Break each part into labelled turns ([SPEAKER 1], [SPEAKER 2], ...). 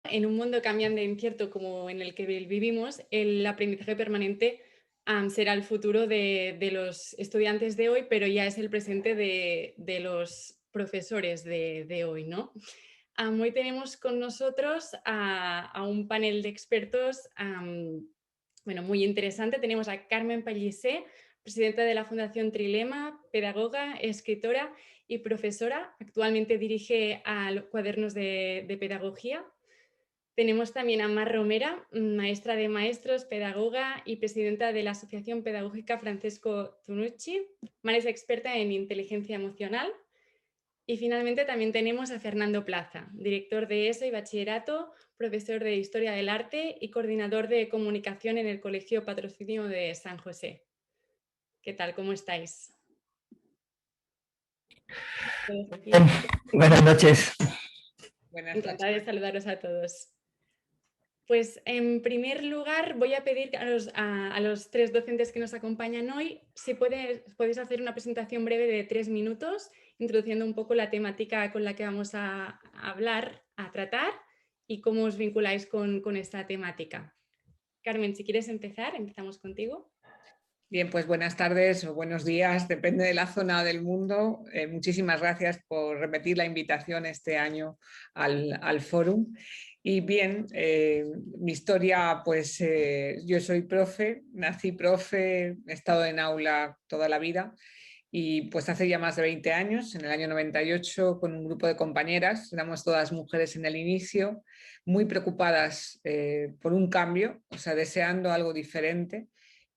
[SPEAKER 1] En un mundo cambiante e incierto como en el que vivimos, el aprendizaje permanente será el futuro de los estudiantes de hoy, pero ya es el presente de los profesores de hoy, ¿no? Hoy tenemos con nosotros a un panel de expertos bueno, muy interesante. Tenemos a Carmen Pellicer, presidenta de la Fundación Trilema, pedagoga, escritora y profesora. Actualmente dirige a los cuadernos de pedagogía. Tenemos también a Mar Romera, maestra de maestros, pedagoga y presidenta de la Asociación Pedagógica Francesco Tonucci. Mar es experta en inteligencia emocional. Y finalmente también tenemos a Fernando Plaza, director de ESO y Bachillerato, profesor de Historia del Arte y coordinador de comunicación en el Colegio Patrocinio de San José. ¿Qué tal? ¿Cómo estáis?
[SPEAKER 2] Buenas noches.
[SPEAKER 3] Buenas noches.
[SPEAKER 1] Encantada de saludaros a todos. Pues en primer lugar voy a pedir a los tres docentes que nos acompañan hoy si podéis hacer una presentación breve de 3 minutos, introduciendo un poco la temática con la que vamos a hablar, a tratar y cómo os vinculáis con esta temática. Carmen, si quieres empezar, empezamos contigo.
[SPEAKER 3] Bien, pues buenas tardes o buenos días, depende de la zona del mundo. Muchísimas gracias por repetir la invitación este año al fórum. Y bien, mi historia, pues yo soy profe, nací profe, he estado en aula toda la vida y pues hace ya más de 20 años, en el año 98, con un grupo de compañeras, éramos todas mujeres en el inicio, muy preocupadas por un cambio, o sea, deseando algo diferente.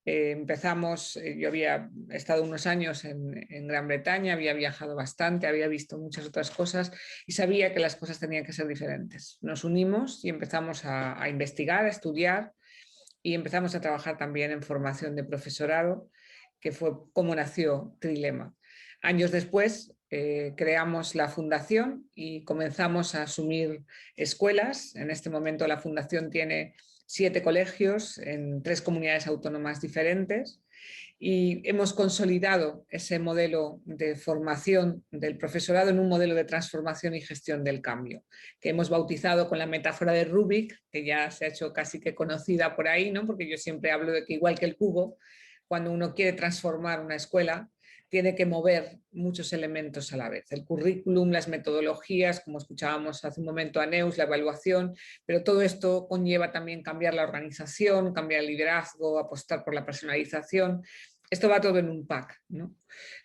[SPEAKER 3] Empezamos, yo había estado unos años en Gran Bretaña, había viajado bastante, había visto muchas otras cosas y sabía que las cosas tenían que ser diferentes. Nos unimos y empezamos a investigar, a estudiar y empezamos a trabajar también en formación de profesorado, que fue como nació Trilema. Años después creamos la fundación y comenzamos a asumir escuelas. En este momento la fundación tiene 7 colegios en 3 comunidades autónomas diferentes y hemos consolidado ese modelo de formación del profesorado en un modelo de transformación y gestión del cambio, que hemos bautizado con la metáfora de Rubik, que ya se ha hecho casi que conocida por ahí, ¿no? Porque yo siempre hablo de que igual que el cubo, cuando uno quiere transformar una escuela, tiene que mover muchos elementos a la vez. El currículum, las metodologías, como escuchábamos hace un momento a Neus, la evaluación, pero todo esto conlleva también cambiar la organización, cambiar el liderazgo, apostar por la personalización. Esto va todo en un pack, ¿no?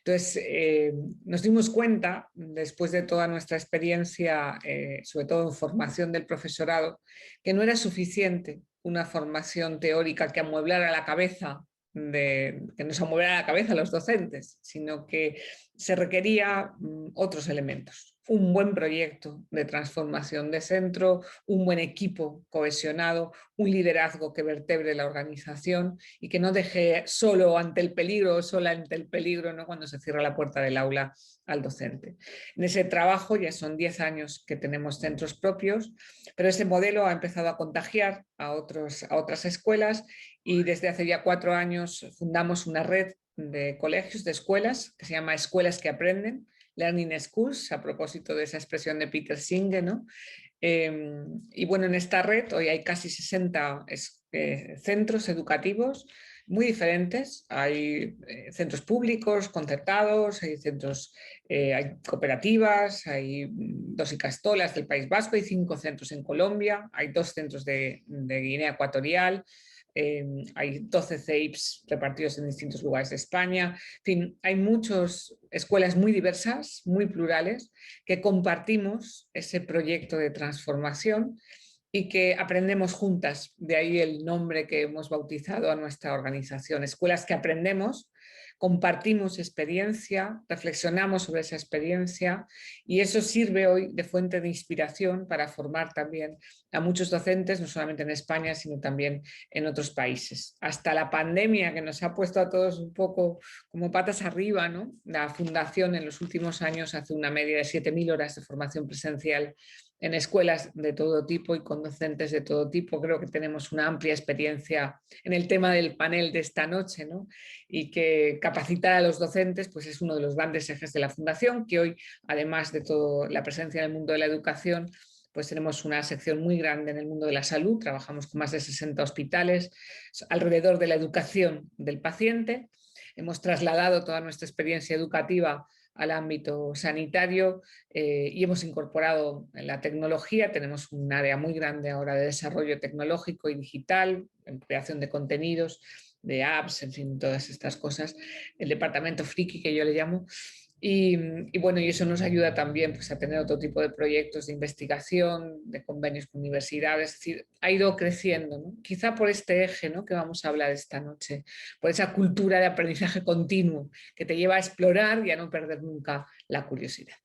[SPEAKER 3] Entonces, nos dimos cuenta, después de toda nuestra experiencia, sobre todo en formación del profesorado, que no era suficiente una formación teórica que amueblara la cabeza que nos amueviera la cabeza a los docentes, sino que se requería otros elementos. Un buen proyecto de transformación de centro, un buen equipo cohesionado, un liderazgo que vertebre la organización y que no deje solo ante el peligro o sola ante el peligro, ¿no? Cuando se cierra la puerta del aula al docente. En ese trabajo ya son 10 años que tenemos centros propios, pero ese modelo ha empezado a contagiar a otras escuelas y desde hace ya 4 años fundamos una red de colegios, de escuelas, que se llama Escuelas que Aprenden, Learning Schools, a propósito de esa expresión de Peter Singer, ¿no? Y bueno, en esta red hoy hay casi 60 centros educativos muy diferentes. Hay centros públicos, concertados, hay centros, hay cooperativas, hay 2 icastolas del País Vasco, hay 5 centros en Colombia, hay 2 centros de Guinea Ecuatorial, hay 12 CEIPs repartidos en distintos lugares de España. En fin, hay muchas escuelas muy diversas, muy plurales, que compartimos ese proyecto de transformación y que aprendemos juntas. De ahí el nombre que hemos bautizado a nuestra organización. Escuelas que aprendemos, compartimos experiencia, reflexionamos sobre esa experiencia y eso sirve hoy de fuente de inspiración para formar también a muchos docentes, no solamente en España, sino también en otros países. Hasta la pandemia, que nos ha puesto a todos un poco como patas arriba, ¿no? La Fundación en los últimos años hace una media de 7.000 horas de formación presencial en escuelas de todo tipo y con docentes de todo tipo. Creo que tenemos una amplia experiencia en el tema del panel de esta noche, ¿no? Y que capacitar a los docentes pues es uno de los grandes ejes de la Fundación, que hoy, además de toda la presencia en el mundo de la educación, pues tenemos una sección muy grande en el mundo de la salud, trabajamos con más de 60 hospitales alrededor de la educación del paciente. Hemos trasladado toda nuestra experiencia educativa al ámbito sanitario y hemos incorporado la tecnología. Tenemos un área muy grande ahora de desarrollo tecnológico y digital, en creación de contenidos, de apps, en fin, todas estas cosas. El departamento friki que yo le llamo. Y bueno, y eso nos ayuda también pues, a tener otro tipo de proyectos de investigación, de convenios con universidades, es decir, ha ido creciendo, ¿no? Quizá por este eje, ¿no?, que vamos a hablar esta noche, por esa cultura de aprendizaje continuo que te lleva a explorar y a no perder nunca la curiosidad.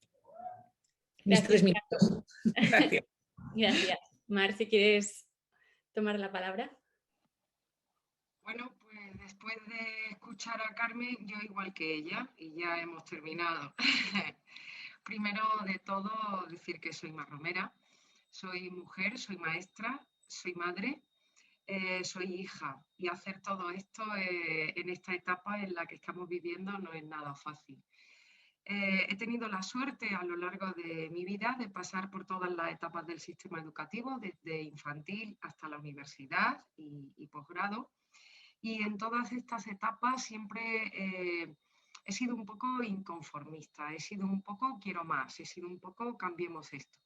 [SPEAKER 3] Mis
[SPEAKER 1] Gracias.
[SPEAKER 3] 3 minutos. Gracias.
[SPEAKER 1] Gracias. Mar, si quieres tomar la palabra.
[SPEAKER 2] Bueno, pues después de escuchar a Carmen, yo igual que ella, y ya hemos terminado. Primero de todo, decir que soy Mar Romera, soy mujer, soy maestra, soy madre, soy hija, y hacer todo esto en esta etapa en la que estamos viviendo no es nada fácil. He tenido la suerte a lo largo de mi vida de pasar por todas las etapas del sistema educativo, desde infantil hasta la universidad y posgrado. Y en todas estas etapas siempre he sido un poco inconformista, he sido un poco quiero más, he sido un poco cambiemos esto.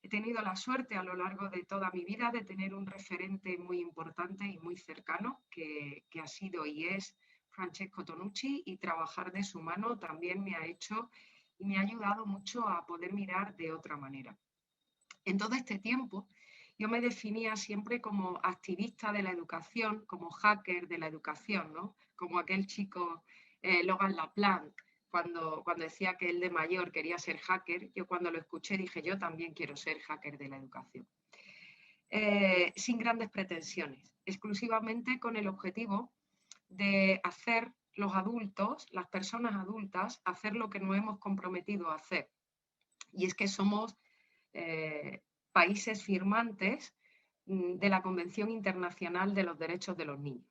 [SPEAKER 2] He tenido la suerte a lo largo de toda mi vida de tener un referente muy importante y muy cercano que ha sido y es Francesco Tonucci, y trabajar de su mano también me ha hecho y me ha ayudado mucho a poder mirar de otra manera. En todo este tiempo yo me definía siempre como activista de la educación, como hacker de la educación, ¿no? Como aquel chico Logan LaPlante, cuando decía que él de mayor quería ser hacker. Yo cuando lo escuché dije, yo también quiero ser hacker de la educación. Sin grandes pretensiones, exclusivamente con el objetivo de hacer los adultos, las personas adultas, hacer lo que nos hemos comprometido a hacer. Y es que somos países firmantes de la Convención Internacional de los Derechos de los Niños.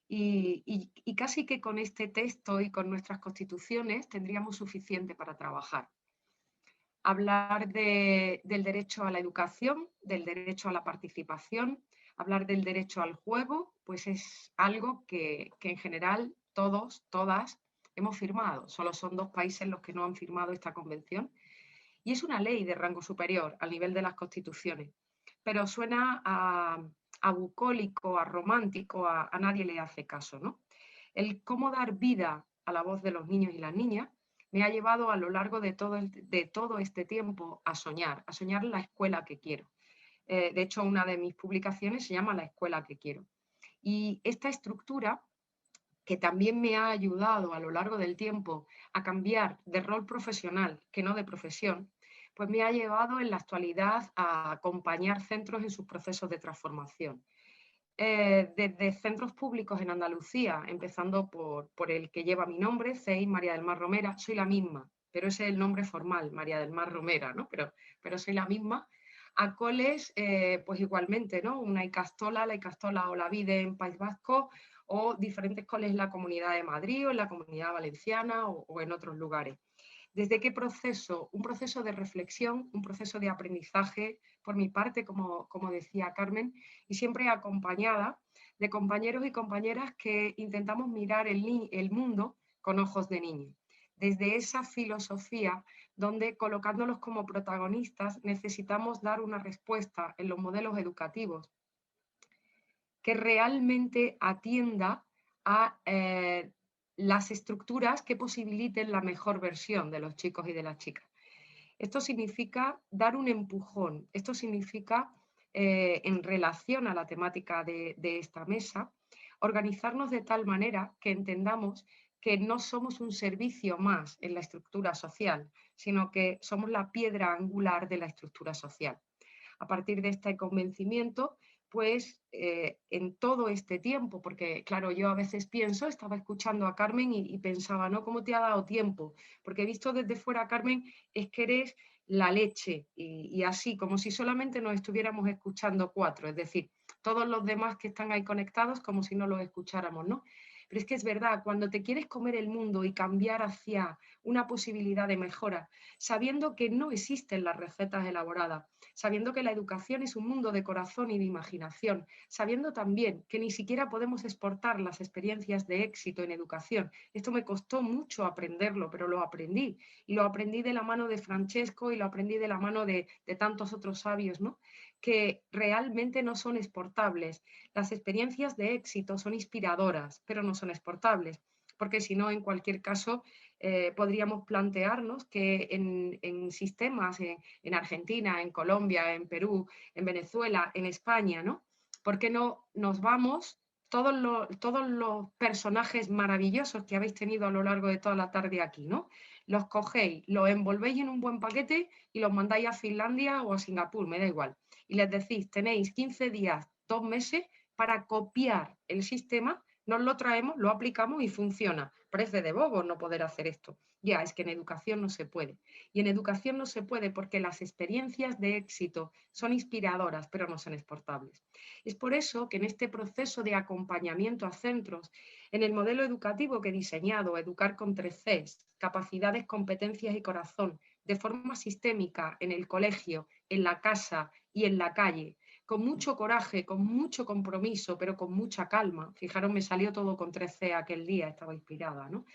[SPEAKER 2] Y casi que con este texto y con nuestras constituciones tendríamos suficiente para trabajar. Hablar del derecho a la educación, del derecho a la participación, hablar del derecho al juego, pues es algo que en general todos, todas hemos firmado. Solo son 2 países los que no han firmado esta convención. Y es una ley de rango superior al nivel de las constituciones, pero suena a bucólico, a romántico, a nadie le hace caso, ¿no? El cómo dar vida a la voz de los niños y las niñas me ha llevado a lo largo de todo este tiempo a soñar la escuela que quiero. De hecho, una de mis publicaciones se llama La escuela que quiero. Y esta estructura, que también me ha ayudado a lo largo del tiempo a cambiar de rol profesional que no de profesión, pues me ha llevado en la actualidad a acompañar centros en sus procesos de transformación. Desde centros públicos en Andalucía, empezando por el que lleva mi nombre, CEI María del Mar Romera, soy la misma, pero ese es el nombre formal, María del Mar Romera, ¿no? Pero soy la misma. A coles, pues igualmente, ¿no? Una Icastola, la Icastola Olavide en País Vasco, o diferentes coles en la Comunidad de Madrid o en la Comunidad Valenciana o en otros lugares. ¿Desde qué proceso? Un proceso de reflexión, un proceso de aprendizaje, por mi parte, como decía Carmen, y siempre acompañada de compañeros y compañeras que intentamos mirar el mundo con ojos de niño. Desde esa filosofía donde, colocándolos como protagonistas, necesitamos dar una respuesta en los modelos educativos que realmente atienda a las estructuras que posibiliten la mejor versión de los chicos y de las chicas. Esto significa dar un empujón, esto significa, en relación a la temática de esta mesa, organizarnos de tal manera que entendamos que no somos un servicio más en la estructura social, sino que somos la piedra angular de la estructura social. A partir de este convencimiento, pues en todo este tiempo, porque claro, yo a veces pienso, estaba escuchando a Carmen y pensaba, ¿no? ¿Cómo te ha dado tiempo? Porque he visto desde fuera, Carmen, es que eres la leche y así, como si solamente nos estuviéramos escuchando 4, es decir, todos los demás que están ahí conectados como si no los escucháramos, ¿no? Pero es que es verdad, cuando te quieres comer el mundo y cambiar hacia una posibilidad de mejora, sabiendo que no existen las recetas elaboradas, sabiendo que la educación es un mundo de corazón y de imaginación, sabiendo también que ni siquiera podemos exportar las experiencias de éxito en educación. Esto me costó mucho aprenderlo, pero lo aprendí. Y lo aprendí de la mano de Francesco y lo aprendí de la mano de tantos otros sabios, ¿no? Que realmente no son exportables. Las experiencias de éxito son inspiradoras, pero no son exportables, porque si no, en cualquier caso, podríamos plantearnos que en sistemas, en Argentina, en Colombia, en Perú, en Venezuela, en España, ¿no? ¿Por qué no nos vamos todos los personajes maravillosos que habéis tenido a lo largo de toda la tarde aquí, ¿no? Los cogéis, los envolvéis en un buen paquete y los mandáis a Finlandia o a Singapur, me da igual. Y les decís, tenéis 15 días, 2 meses para copiar el sistema, nos lo traemos, lo aplicamos y funciona. Parece de bobo no poder hacer esto. Ya, es que en educación no se puede. Y en educación no se puede porque las experiencias de éxito son inspiradoras, pero no son exportables. Es por eso que en este proceso de acompañamiento a centros, en el modelo educativo que he diseñado, Educar con 3 Cs, capacidades, competencias y corazón, de forma sistémica en el colegio, en la casa y en la calle, con mucho coraje, con mucho compromiso, pero con mucha calma. Fijaros, me salió todo con 3C aquel día, estaba inspirada, ¿no?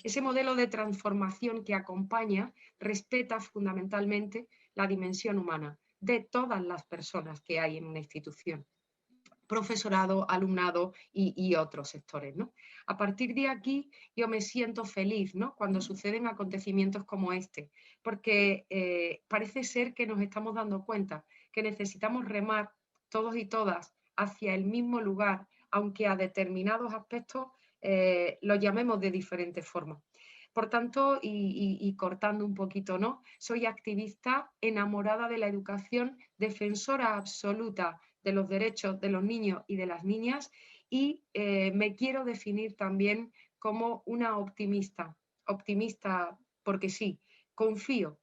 [SPEAKER 2] Ese modelo de transformación que acompaña respeta fundamentalmente la dimensión humana de todas las personas que hay en una institución, profesorado, alumnado y otros sectores, ¿no? A partir de aquí yo me siento feliz, ¿no? Cuando suceden acontecimientos como este, porque parece ser que nos estamos dando cuenta que necesitamos remar todos y todas hacia el mismo lugar, aunque a determinados aspectos los llamemos de diferentes formas. Por tanto, y cortando un poquito, ¿no? Soy activista enamorada de la educación, defensora absoluta de los derechos de los niños y de las niñas y me quiero definir también como una optimista. Optimista porque sí, confío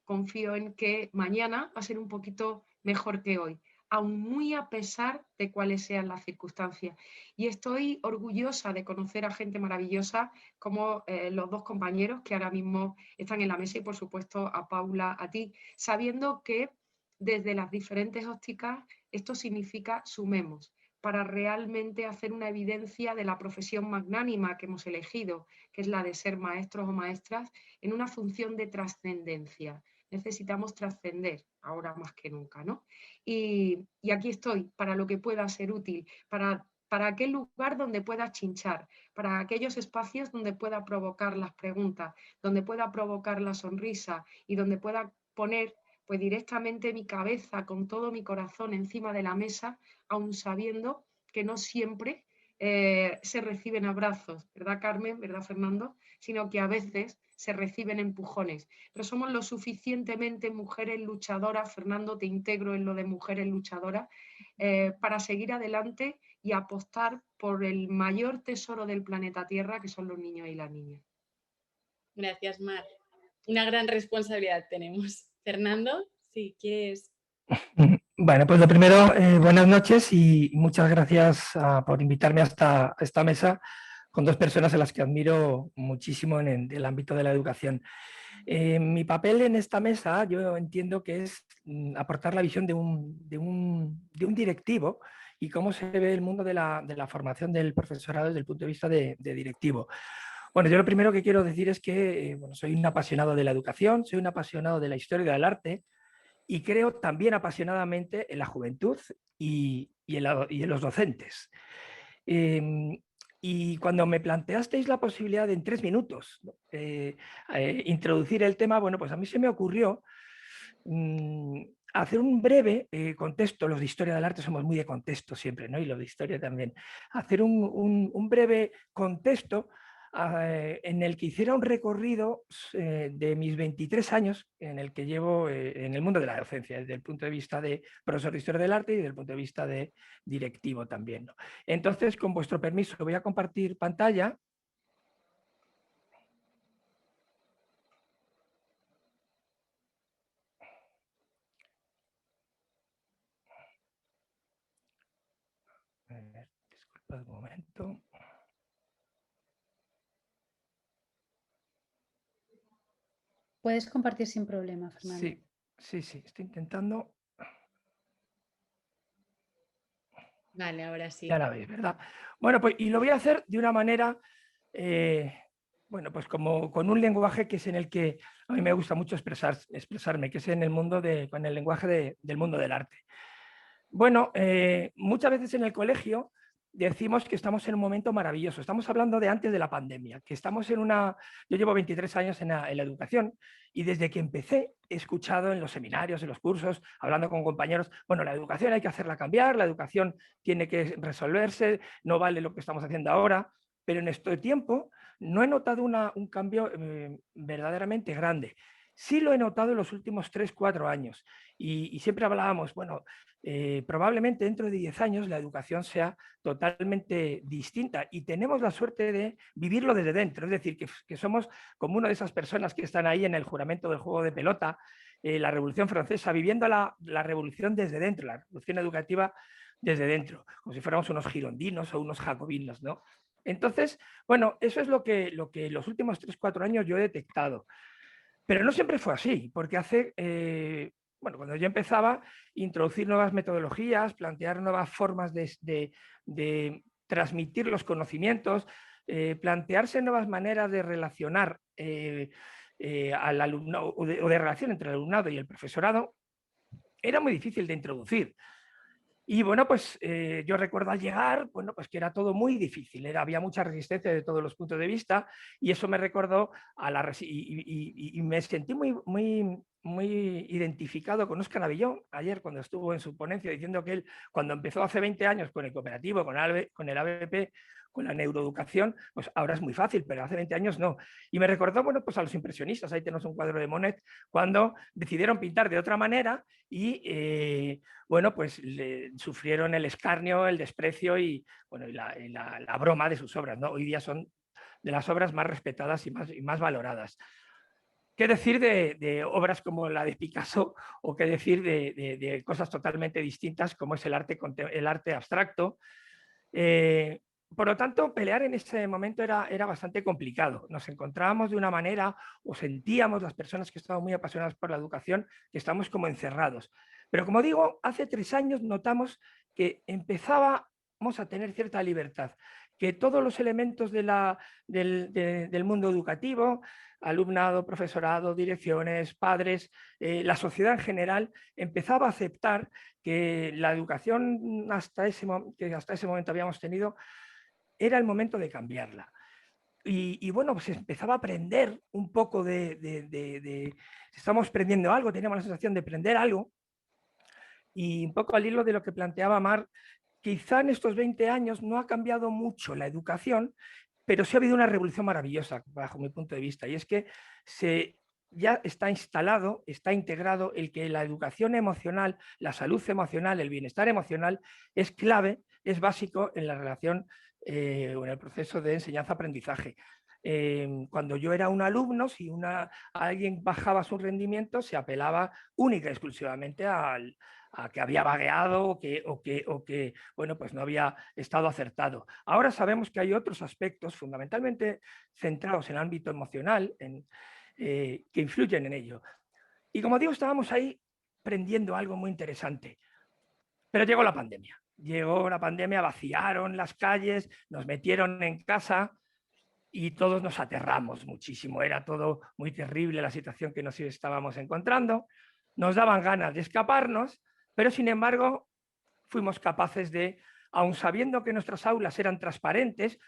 [SPEAKER 2] en que mañana va a ser un poquito mejor que hoy, aún muy a pesar de cuáles sean las circunstancias. Y estoy orgullosa de conocer a gente maravillosa como los dos compañeros que ahora mismo están en la mesa y por supuesto a Paula, a ti, sabiendo que desde las diferentes ópticas esto significa sumemos para realmente hacer una evidencia de la profesión magnánima que hemos elegido, que es la de ser maestros o maestras, en una función de trascendencia. Necesitamos trascender ahora más que nunca, ¿no? Y aquí estoy para lo que pueda ser útil, para aquel lugar donde pueda chinchar, para aquellos espacios donde pueda provocar las preguntas, donde pueda provocar la sonrisa y donde pueda poner pues directamente mi cabeza con todo mi corazón encima de la mesa, aun sabiendo que no siempre se reciben abrazos, ¿verdad Carmen? ¿Verdad Fernando? Sino que a veces se reciben empujones. Pero somos lo suficientemente mujeres luchadoras, Fernando, te integro en lo de mujeres luchadoras, para seguir adelante y apostar por el mayor tesoro del planeta Tierra, que son los niños y las niñas.
[SPEAKER 1] Gracias, Mar. Una gran responsabilidad tenemos. Fernando, si quieres.
[SPEAKER 4] Bueno, pues lo primero, buenas noches y muchas gracias por invitarme hasta esta mesa con dos personas a las que admiro muchísimo en el ámbito de la educación. Mi papel en esta mesa yo entiendo que es aportar la visión de un directivo y cómo se ve el mundo de la formación del profesorado desde el punto de vista de directivo. Bueno, yo lo primero que quiero decir es que bueno, soy un apasionado de la educación, soy un apasionado de la historia del arte y creo también apasionadamente en la juventud y en los docentes. Y cuando me planteasteis la posibilidad de en 3 minutos introducir el tema, bueno, pues a mí se me ocurrió hacer un breve contexto. Los de historia del arte somos muy de contexto siempre, ¿no? Y los de historia también. Hacer un breve contexto en el que hiciera un recorrido de mis 23 años en el que llevo en el mundo de la docencia, desde el punto de vista de profesor de historia del arte y desde el punto de vista de directivo también, ¿no? Entonces, con vuestro permiso, voy a compartir pantalla. Disculpa un momento.
[SPEAKER 5] Puedes compartir sin problema, Fernando.
[SPEAKER 4] Sí, estoy intentando.
[SPEAKER 1] Vale, ahora sí.
[SPEAKER 4] Ya la veis, ¿verdad? Bueno, pues y lo voy a hacer de una manera, bueno, pues como con un lenguaje que es en el que a mí me gusta mucho expresarme, que es en el mundo con el lenguaje del mundo del arte. Bueno, muchas veces en el colegio decimos que estamos en un momento maravilloso. Estamos hablando de antes de la pandemia, que estamos en una... Yo llevo 23 años en la educación y desde que empecé he escuchado en los seminarios, en los cursos, hablando con compañeros, bueno, la educación hay que hacerla cambiar, la educación tiene que resolverse, no vale lo que estamos haciendo ahora, pero en este tiempo no he notado un cambio verdaderamente grande. Sí lo he notado en los últimos 3-4 años y siempre hablábamos, bueno, probablemente dentro de 10 años la educación sea totalmente distinta y tenemos la suerte de vivirlo desde dentro, es decir, que somos como una de esas personas que están ahí en el juramento del juego de pelota, la Revolución Francesa, viviendo la revolución desde dentro, la revolución educativa desde dentro, como si fuéramos unos girondinos o unos jacobinos, ¿no? Entonces, bueno, eso es lo que los últimos 3-4 años yo he detectado. Pero no siempre fue así, porque bueno, cuando yo empezaba, introducir nuevas metodologías, plantear nuevas formas de transmitir los conocimientos, plantearse nuevas maneras de relacionar al alumnado o de relación entre el alumnado y el profesorado, era muy difícil de introducir. Y bueno, pues yo recuerdo al llegar, bueno, pues que era todo muy difícil, había mucha resistencia de todos los puntos de vista y eso me recordó a y me sentí muy identificado con Óscar Abillón ayer cuando estuvo en su ponencia diciendo que él cuando empezó hace 20 años con el cooperativo, con el ABP, con la neuroeducación, pues ahora es muy fácil, pero hace 20 años no. Y me recordó, bueno, pues a los impresionistas, ahí tenemos un cuadro de Monet, cuando decidieron pintar de otra manera y bueno, pues sufrieron el escarnio, el desprecio y, bueno, y la broma de sus obras, ¿no? Hoy día son de las obras más respetadas y más valoradas. ¿Qué decir de obras como la de Picasso o qué decir de cosas totalmente distintas como es el arte abstracto? Por lo tanto, pelear en ese momento era bastante complicado. Nos encontrábamos de una manera o sentíamos las personas que estaban muy apasionadas por la educación que estamos como encerrados. Pero como digo, hace 3 años notamos que empezábamos a tener cierta libertad, que todos los elementos del mundo educativo, alumnado, profesorado, direcciones, padres, la sociedad en general, empezaba a aceptar que la educación que hasta ese momento habíamos tenido era el momento de cambiarla. Y bueno, pues empezaba a aprender un poco estamos aprendiendo algo, teníamos la sensación de aprender algo. Y un poco al hilo de lo que planteaba Mar, quizá en estos 20 años no ha cambiado mucho la educación, pero sí ha habido una revolución maravillosa, bajo mi punto de vista, y es que ya está instalado, está integrado el que la educación emocional, la salud emocional, el bienestar emocional es clave, es básico en la relación o en el proceso de enseñanza-aprendizaje. Cuando yo era un alumno, si alguien bajaba su rendimiento, se apelaba única y exclusivamente a que había vagueado o que bueno, pues no había estado acertado. Ahora sabemos que hay otros aspectos fundamentalmente centrados en el ámbito emocional que influyen en ello. Y como digo, estábamos ahí aprendiendo algo muy interesante. Pero llegó la pandemia. Llegó la pandemia, vaciaron las calles, nos metieron en casa y todos nos aterramos muchísimo. Era todo muy terrible la situación que nos estábamos encontrando. Nos daban ganas de escaparnos, pero sin embargo fuimos capaces de, aun sabiendo que nuestras aulas eran transparentes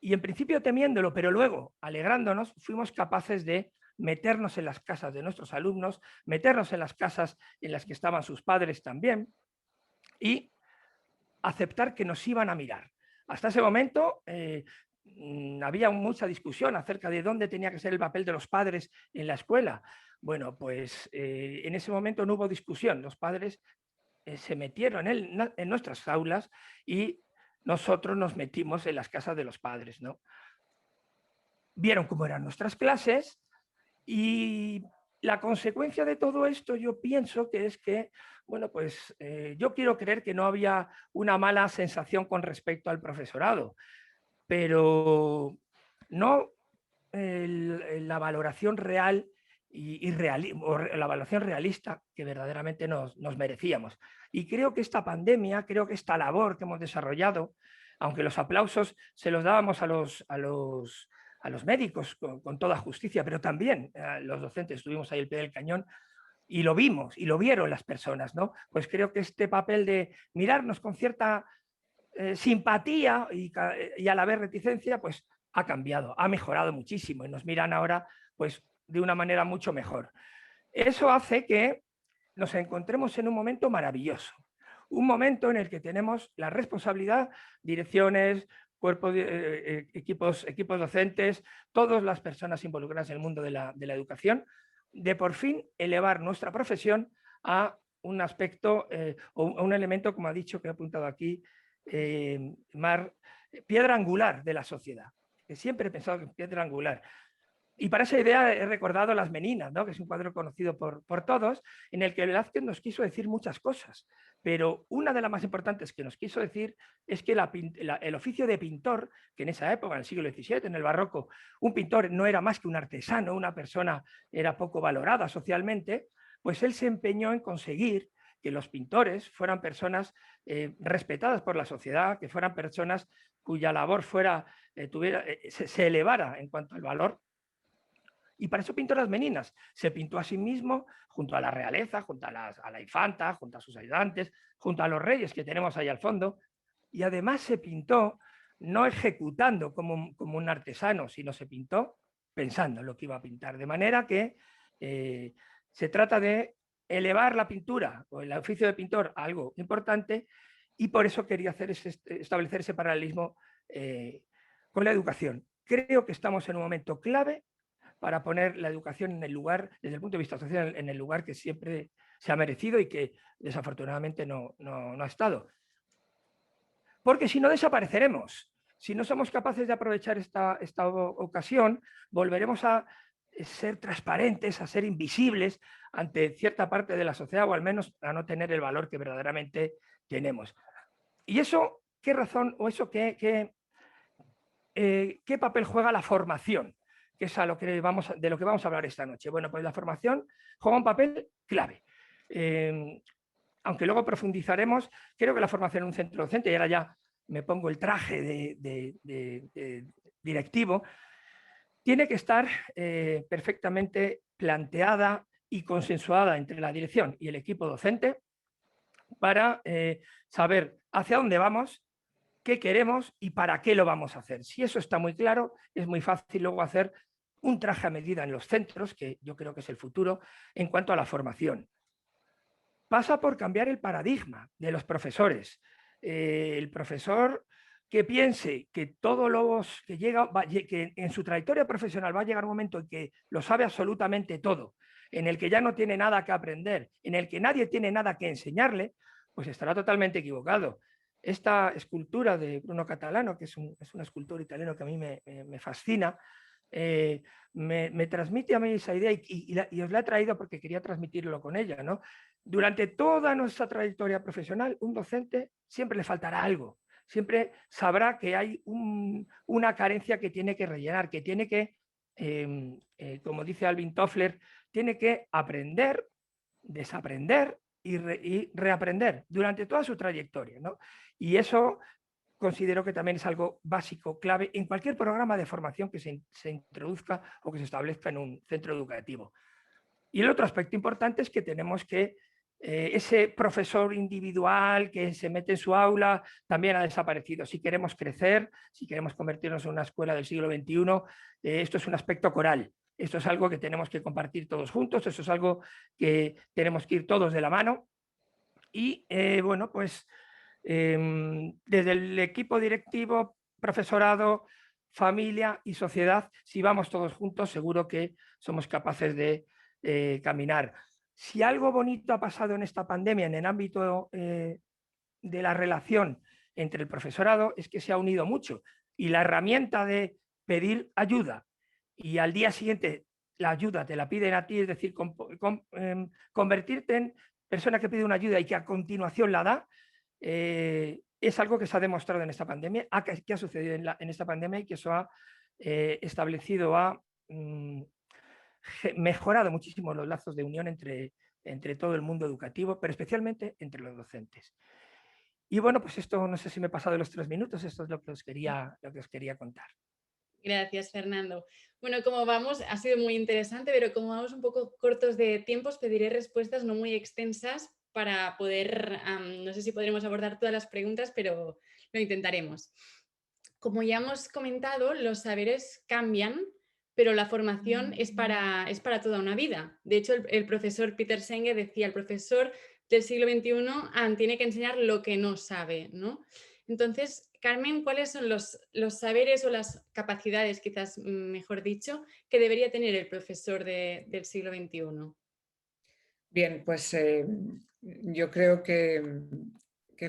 [SPEAKER 4] y en principio temiéndolo, pero luego alegrándonos, fuimos capaces de meternos en las casas de nuestros alumnos, meternos en las casas en las que estaban sus padres también y aceptar que nos iban a mirar. Hasta ese momento había mucha discusión acerca de dónde tenía que ser el papel de los padres en la escuela. Bueno, pues en ese momento no hubo discusión. Los padres se metieron en nuestras aulas y nosotros nos metimos en las casas de los padres, ¿no? Vieron cómo eran nuestras clases y la consecuencia de todo esto yo pienso que es que, bueno, pues yo quiero creer que no había una mala sensación con respecto al profesorado, pero no la valoración real la evaluación realista que verdaderamente nos merecíamos. Y creo que esta pandemia, creo que esta labor que hemos desarrollado, aunque los aplausos se los dábamos a los médicos con toda justicia, pero también los docentes estuvimos ahí al pie del cañón y lo vimos y lo vieron las personas, ¿no? Pues creo que este papel de mirarnos con cierta simpatía y a la vez reticencia, pues ha cambiado, ha mejorado muchísimo y nos miran ahora pues de una manera mucho mejor. Eso hace que nos encontremos en un momento maravilloso, un momento en el que tenemos la responsabilidad, direcciones, equipos docentes, todas las personas involucradas en el mundo de la educación, de por fin elevar nuestra profesión a un aspecto o un elemento, como ha dicho, que he apuntado aquí, piedra angular de la sociedad, que siempre he pensado que piedra angular. Y para esa idea he recordado Las Meninas, ¿no? Que es un cuadro conocido por todos, en el que Velázquez nos quiso decir muchas cosas, pero una de las más importantes que nos quiso decir es que el oficio de pintor, que en esa época, en el siglo XVII, en el barroco, un pintor no era más que un artesano, una persona era poco valorada socialmente, pues él se empeñó en conseguir que los pintores fueran personas respetadas por la sociedad, que fueran personas cuya labor se elevara en cuanto al valor. Y para eso pintó Las Meninas. Se pintó a sí mismo junto a la realeza, junto a la infanta, junto a sus ayudantes, junto a los reyes que tenemos ahí al fondo. Y además se pintó no ejecutando como un artesano, sino se pintó pensando en lo que iba a pintar. De manera que se trata de elevar la pintura o el oficio de pintor a algo importante, y por eso quería establecer ese paralelismo con la educación. Creo que estamos en un momento clave para poner la educación en el lugar, desde el punto de vista social, en el lugar que siempre se ha merecido y que desafortunadamente no ha estado. Porque si no, desapareceremos. Si no somos capaces de aprovechar esta ocasión, volveremos a ser transparentes, a ser invisibles ante cierta parte de la sociedad, o al menos a no tener el valor que verdaderamente tenemos. ¿Y eso qué razón o eso qué papel juega la formación? Que es de lo que vamos a hablar esta noche. Bueno, pues la formación juega un papel clave. Aunque luego profundizaremos, creo que la formación en un centro docente, y ahora ya me pongo el traje de directivo, tiene que estar perfectamente planteada y consensuada entre la dirección y el equipo docente para saber hacia dónde vamos, qué queremos y para qué lo vamos a hacer. Si eso está muy claro, es muy fácil luego hacer un traje a medida en los centros, que yo creo que es el futuro, en cuanto a la formación. Pasa por cambiar el paradigma de los profesores. El profesor que piense que todo lo que llega, que en su trayectoria profesional va a llegar un momento en que lo sabe absolutamente todo, en el que ya no tiene nada que aprender, en el que nadie tiene nada que enseñarle, pues estará totalmente equivocado. Esta escultura de Bruno Catalano, que es una escultura italiano que a mí me fascina, me transmite a mí esa idea y os la he traído porque quería transmitirlo con ella, ¿no? Durante toda nuestra trayectoria profesional, un docente siempre le faltará algo, siempre sabrá que hay una carencia que tiene que rellenar, que tiene que, como dice Alvin Toffler, tiene que aprender, desaprender y reaprender durante toda su trayectoria, ¿no? Y eso considero que también es algo básico, clave, en cualquier programa de formación que se introduzca o que se establezca en un centro educativo. Y el otro aspecto importante es que tenemos que ese profesor individual que se mete en su aula también ha desaparecido. Si queremos crecer, si queremos convertirnos en una escuela del siglo XXI, esto es un aspecto coral. Esto es algo que tenemos que compartir todos juntos, esto es algo que tenemos que ir todos de la mano. Y bueno, pues desde el equipo directivo, profesorado, familia y sociedad, si vamos todos juntos, seguro que somos capaces de caminar. Si algo bonito ha pasado en esta pandemia en el ámbito de la relación entre el profesorado, es que se ha unido mucho, y la herramienta de pedir ayuda y al día siguiente la ayuda te la piden a ti, es decir, convertirte en persona que pide una ayuda y que a continuación la da, es algo que se ha demostrado en esta pandemia, que ha sucedido en esta pandemia, y que eso ha establecido, ha mejorado muchísimo los lazos de unión entre todo el mundo educativo, pero especialmente entre los docentes. Y bueno, pues esto no sé si me he pasado de los 3 minutos, esto es lo que os quería contar.
[SPEAKER 1] Gracias, Fernando. Bueno, como vamos, ha sido muy interesante, pero como vamos un poco cortos de tiempos, pediré respuestas no muy extensas para poder, no sé si podremos abordar todas las preguntas, pero lo intentaremos. Como ya hemos comentado, los saberes cambian, pero la formación es para toda una vida. De hecho, el profesor Peter Senge decía, el profesor del siglo XXI tiene que enseñar lo que no sabe, ¿no? Entonces, Carmen, ¿cuáles son los saberes o las capacidades, quizás mejor dicho, que debería tener el profesor del siglo XXI?
[SPEAKER 3] Bien, pues yo creo que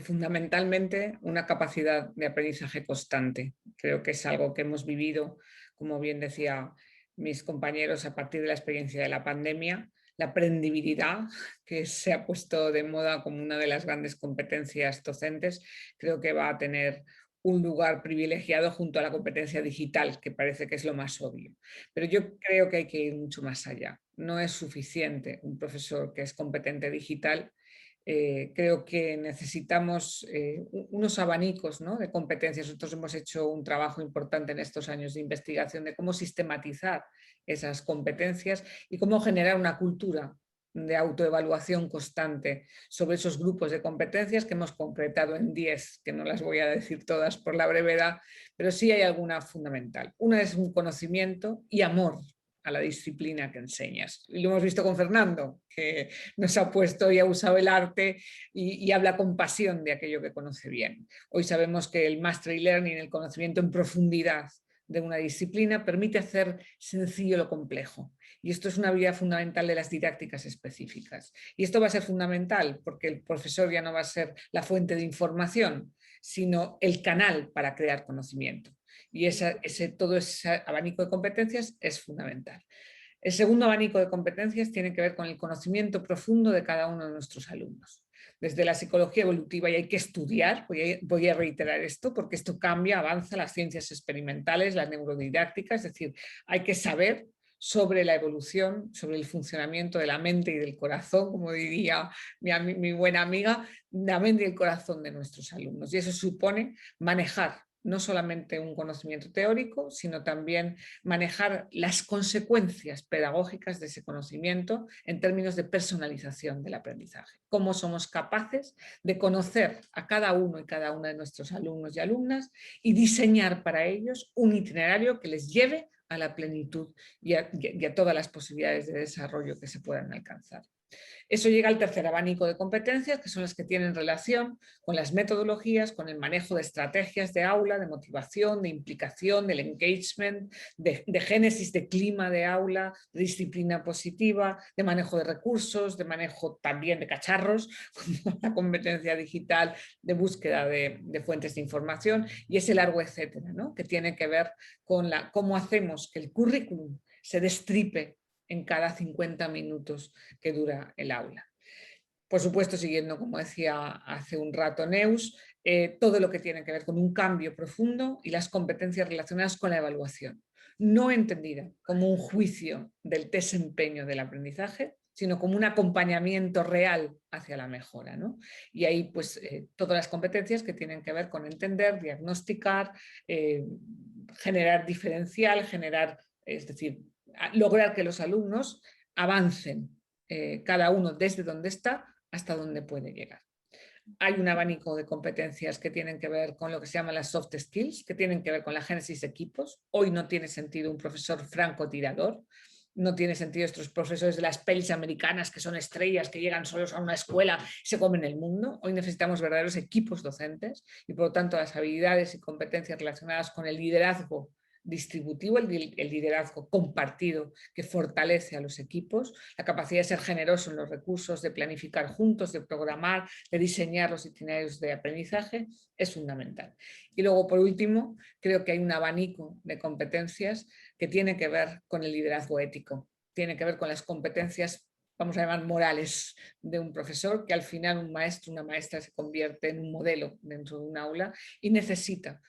[SPEAKER 3] fundamentalmente una capacidad de aprendizaje constante. Creo que es algo que hemos vivido, como bien decía mis compañeros, a partir de la experiencia de la pandemia. La aprendibilidad, que se ha puesto de moda como una de las grandes competencias docentes, creo que va a tener un lugar privilegiado junto a la competencia digital, que parece que es lo más obvio. Pero yo creo que hay que ir mucho más allá. No es suficiente un profesor que es competente digital. Creo que necesitamos unos abanicos, ¿no?, de competencias. Nosotros hemos hecho un trabajo importante en estos años de investigación de cómo sistematizar esas competencias y cómo generar una cultura de autoevaluación constante sobre esos grupos de competencias que hemos concretado en 10, que no las voy a decir todas por la brevedad, pero sí hay alguna fundamental. Una es un conocimiento y amor a la disciplina que enseñas. Y lo hemos visto con Fernando, que nos ha puesto y ha usado el arte y habla con pasión de aquello que conoce bien. Hoy sabemos que el Mastery Learning, el conocimiento en profundidad de una disciplina, permite hacer sencillo lo complejo. Y esto es una habilidad fundamental de las didácticas específicas. Y esto va a ser fundamental porque el profesor ya no va a ser la fuente de información, sino el canal para crear conocimiento. Y todo ese abanico de competencias es fundamental. El segundo abanico de competencias tiene que ver con el conocimiento profundo de cada uno de nuestros alumnos. Desde la psicología evolutiva, y hay que estudiar, voy a reiterar esto, porque esto cambia, avanza, las ciencias experimentales, la neurodidactica, es decir, hay que saber sobre la evolución, sobre el funcionamiento de la mente y del corazón, como diría mi buena amiga, la mente y el corazón de nuestros alumnos. Y eso supone manejar no solamente un conocimiento teórico, sino también manejar las consecuencias pedagógicas de ese conocimiento en términos de personalización del aprendizaje. Cómo somos capaces de conocer a cada uno y cada una de nuestros alumnos y alumnas y diseñar para ellos un itinerario que les lleve a la plenitud y a todas las posibilidades de desarrollo que se puedan alcanzar. Eso llega al tercer abanico de competencias, que son las que tienen relación con las metodologías, con el manejo de estrategias de aula, de motivación, de implicación, del engagement, de génesis de clima de aula, de disciplina positiva, de manejo de recursos, de manejo también de cacharros, como la competencia digital, de búsqueda de fuentes de información y ese largo etcétera, ¿no?, que tiene que ver con cómo hacemos que el currículum se destripe en cada 50 minutos que dura el aula. Por supuesto, siguiendo, como decía hace un rato Neus, todo lo que tiene que ver con un cambio profundo y las competencias relacionadas con la evaluación, no entendida como un juicio del desempeño del aprendizaje, sino como un acompañamiento real hacia la mejora, ¿no? Y ahí, pues, todas las competencias que tienen que ver con entender, diagnosticar, generar diferencial, es decir, lograr que los alumnos avancen cada uno desde donde está hasta donde puede llegar. Hay un abanico de competencias que tienen que ver con lo que se llaman las soft skills, que tienen que ver con la génesis de equipos. Hoy no tiene sentido un profesor francotirador, no tiene sentido estos profesores de las pelis americanas que son estrellas, que llegan solos a una escuela y se comen el mundo. Hoy necesitamos verdaderos equipos docentes y por lo tanto las habilidades y competencias relacionadas con el liderazgo distributivo, el liderazgo compartido que fortalece a los equipos, la capacidad de ser generoso en los recursos, de planificar juntos, de programar, de diseñar los itinerarios de aprendizaje, es fundamental. Y luego, por último, creo que hay un abanico de competencias que tiene que ver con el liderazgo ético, tiene que ver con las competencias, vamos a llamar morales, de un profesor, que al final un maestro, una maestra se convierte en un modelo dentro de un aula y necesita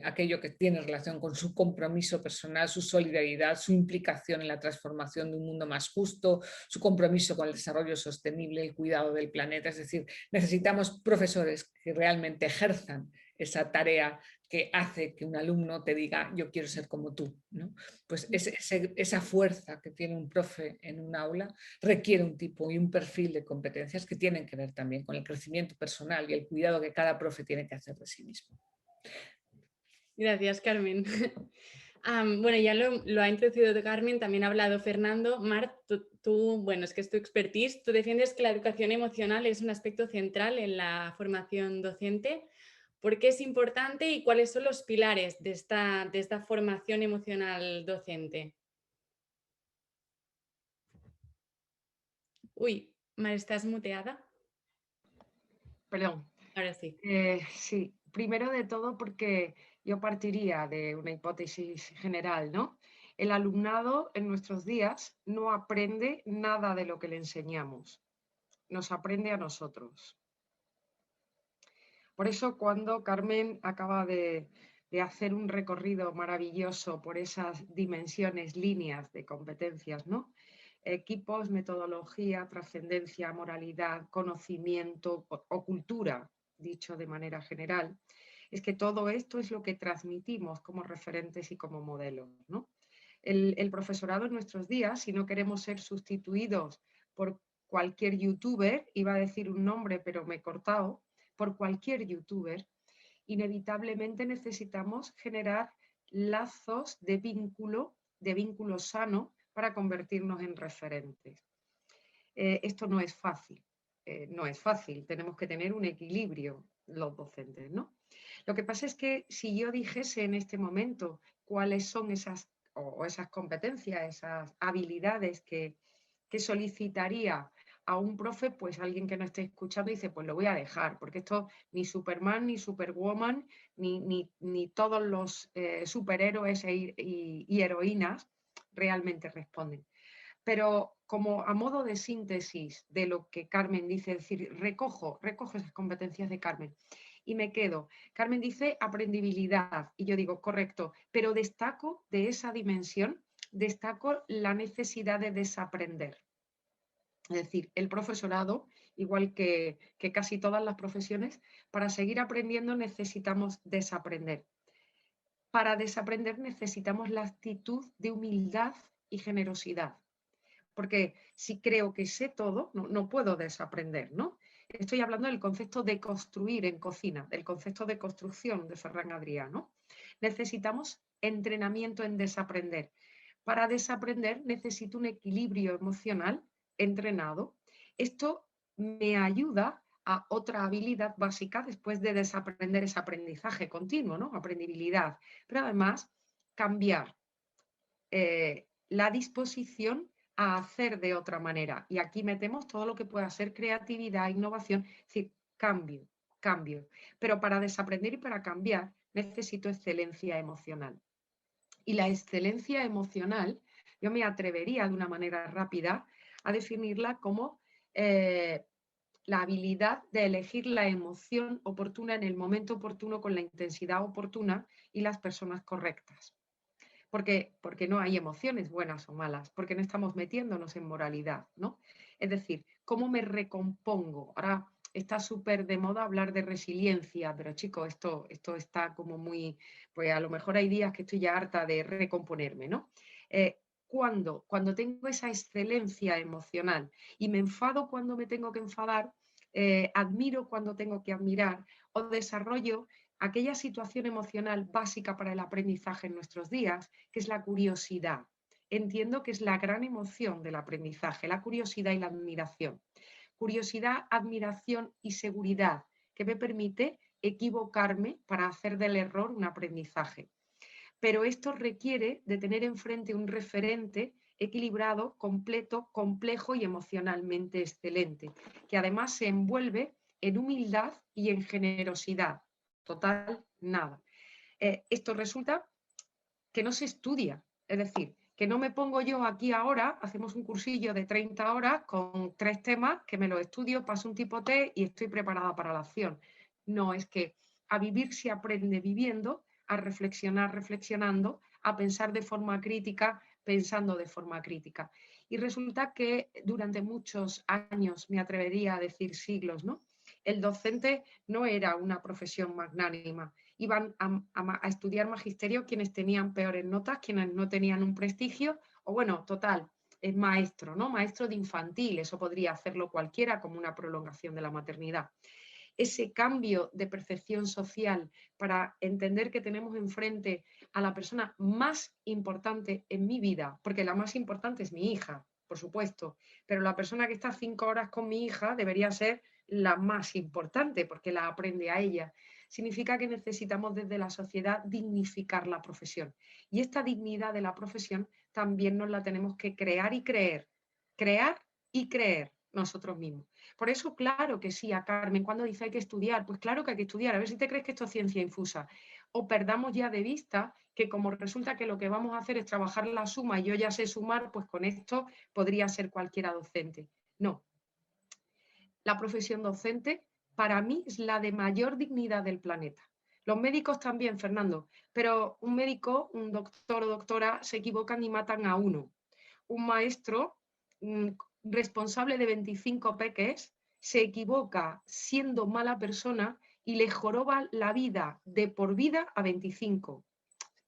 [SPEAKER 3] aquello que tiene relación con su compromiso personal, su solidaridad, su implicación en la transformación de un mundo más justo, su compromiso con el desarrollo sostenible, el cuidado del planeta. Es decir, necesitamos profesores que realmente ejerzan esa tarea que hace que un alumno te diga yo quiero ser como tú, ¿no? Pues esa fuerza que tiene un profe en un aula requiere un tipo y un perfil de competencias que tienen que ver también con el crecimiento personal y el cuidado que cada profe tiene que hacer de sí mismo.
[SPEAKER 1] Gracias, Carmen. Bueno, ya lo ha introducido Carmen, también ha hablado Fernando. Mar, tú, bueno, es que es tu expertise, tú defiendes que la educación emocional es un aspecto central en la formación docente. ¿Por qué es importante y cuáles son los pilares de esta formación emocional docente? Uy, Mar, ¿estás muteada?
[SPEAKER 2] Perdón.
[SPEAKER 1] Ahora sí.
[SPEAKER 2] Sí, primero de todo porque yo partiría de una hipótesis general, ¿no? El alumnado en nuestros días no aprende nada de lo que le enseñamos, nos aprende a nosotros. Por eso cuando Carmen acaba de hacer un recorrido maravilloso por esas dimensiones, líneas de competencias, ¿no? Equipos, metodología, trascendencia, moralidad, conocimiento o cultura, dicho de manera general, es que todo esto es lo que transmitimos como referentes y como modelos, ¿no? El profesorado en nuestros días, si no queremos ser sustituidos por cualquier youtuber, iba a decir un nombre pero me he cortado, por cualquier youtuber, inevitablemente necesitamos generar lazos de vínculo sano para convertirnos en referentes. Esto no es fácil, no es fácil, tenemos que tener un equilibrio los docentes, ¿no? Lo que pasa es que si yo dijese en este momento cuáles son esas competencias, esas habilidades que solicitaría a un profe, pues alguien que no esté escuchando dice, pues lo voy a dejar, porque esto ni Superman, ni Superwoman, ni todos los superhéroes y heroínas realmente responden. Pero como a modo de síntesis de lo que Carmen dice, es decir, recojo esas competencias de Carmen y me quedo. Carmen dice aprendibilidad y yo digo, correcto, pero destaco de esa dimensión, destaco la necesidad de desaprender. Es decir, el profesorado, igual que casi todas las profesiones, para seguir aprendiendo necesitamos desaprender. Para desaprender necesitamos la actitud de humildad y generosidad. Porque si creo que sé todo, no puedo desaprender, ¿no? Estoy hablando del concepto de construir en cocina, del concepto de construcción de Ferran Adrià, ¿no? Necesitamos entrenamiento en desaprender. Para desaprender necesito un equilibrio emocional entrenado. Esto me ayuda a otra habilidad básica después de desaprender ese aprendizaje continuo, ¿no? Aprendibilidad. Pero además, cambiar la disposición a hacer de otra manera. Y aquí metemos todo lo que pueda ser creatividad, innovación, es decir, cambio. Pero para desaprender y para cambiar necesito excelencia emocional. Y la excelencia emocional, yo me atrevería de una manera rápida a definirla como la habilidad de elegir la emoción oportuna en el momento oportuno, con la intensidad oportuna y las personas correctas. Porque no hay emociones buenas o malas, porque no estamos metiéndonos en moralidad, ¿no? Es decir, ¿cómo me recompongo? Ahora está súper de moda hablar de resiliencia, pero chicos, esto está como muy, pues a lo mejor hay días que estoy ya harta de recomponerme, ¿no? Cuando tengo esa excelencia emocional y me enfado cuando me tengo que enfadar, admiro cuando tengo que admirar o desarrollo aquella situación emocional básica para el aprendizaje en nuestros días, que es la curiosidad. Entiendo que es la gran emoción del aprendizaje, la curiosidad y la admiración. Curiosidad, admiración y seguridad, que me permite equivocarme para hacer del error un aprendizaje. Pero esto requiere de tener enfrente un referente equilibrado, completo, complejo y emocionalmente excelente, que además se envuelve en humildad y en generosidad. Total, nada. Esto resulta que no se estudia, es decir, que no me pongo yo aquí ahora, hacemos un cursillo de 30 horas con 3 temas, que me los estudio, paso un tipo T y estoy preparada para la acción. No, es que a vivir se aprende viviendo, a reflexionar reflexionando, a pensar de forma crítica pensando de forma crítica. Y resulta que durante muchos años, me atrevería a decir siglos, ¿no? El docente no era una profesión magnánima. Iban a estudiar magisterio quienes tenían peores notas, quienes no tenían un prestigio, o bueno, total, es maestro, ¿no? Maestro de infantil, eso podría hacerlo cualquiera como una prolongación de la maternidad. Ese cambio de percepción social para entender que tenemos enfrente a la persona más importante en mi vida, porque la más importante es mi hija, por supuesto, pero la persona que está 5 horas con mi hija debería ser la más importante porque la aprende a ella. Significa que necesitamos desde la sociedad dignificar la profesión. Y esta dignidad de la profesión también nos la tenemos que crear y creer nosotros mismos. Por eso, claro que sí, a Carmen, cuando dice hay que estudiar, pues claro que hay que estudiar, a ver si te crees que esto es ciencia infusa. O perdamos ya de vista que como resulta que lo que vamos a hacer es trabajar la suma y yo ya sé sumar, pues con esto podría ser cualquiera docente. No. La profesión docente para mí es la de mayor dignidad del planeta. Los médicos también, Fernando, pero un médico, un doctor o doctora se equivocan y matan a uno. Un maestro responsable de 25 peques se equivoca siendo mala persona y le joroba la vida de por vida a 25.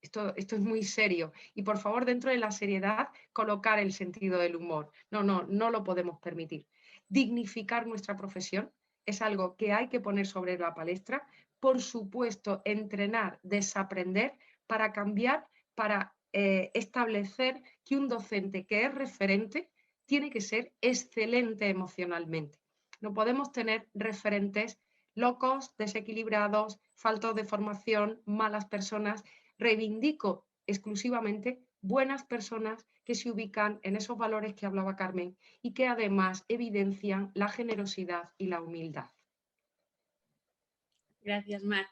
[SPEAKER 2] Esto es muy serio. Y por favor, dentro de la seriedad, colocar el sentido del humor. No lo podemos permitir. Dignificar nuestra profesión es algo que hay que poner sobre la palestra. Por supuesto, entrenar, desaprender para cambiar, para establecer que un docente que es referente tiene que ser excelente emocionalmente. No podemos tener referentes locos, desequilibrados, faltos de formación, malas personas. Reivindico exclusivamente buenas personas que se ubican en esos valores que hablaba Carmen y que además evidencian la generosidad y la humildad.
[SPEAKER 1] Gracias, Mar.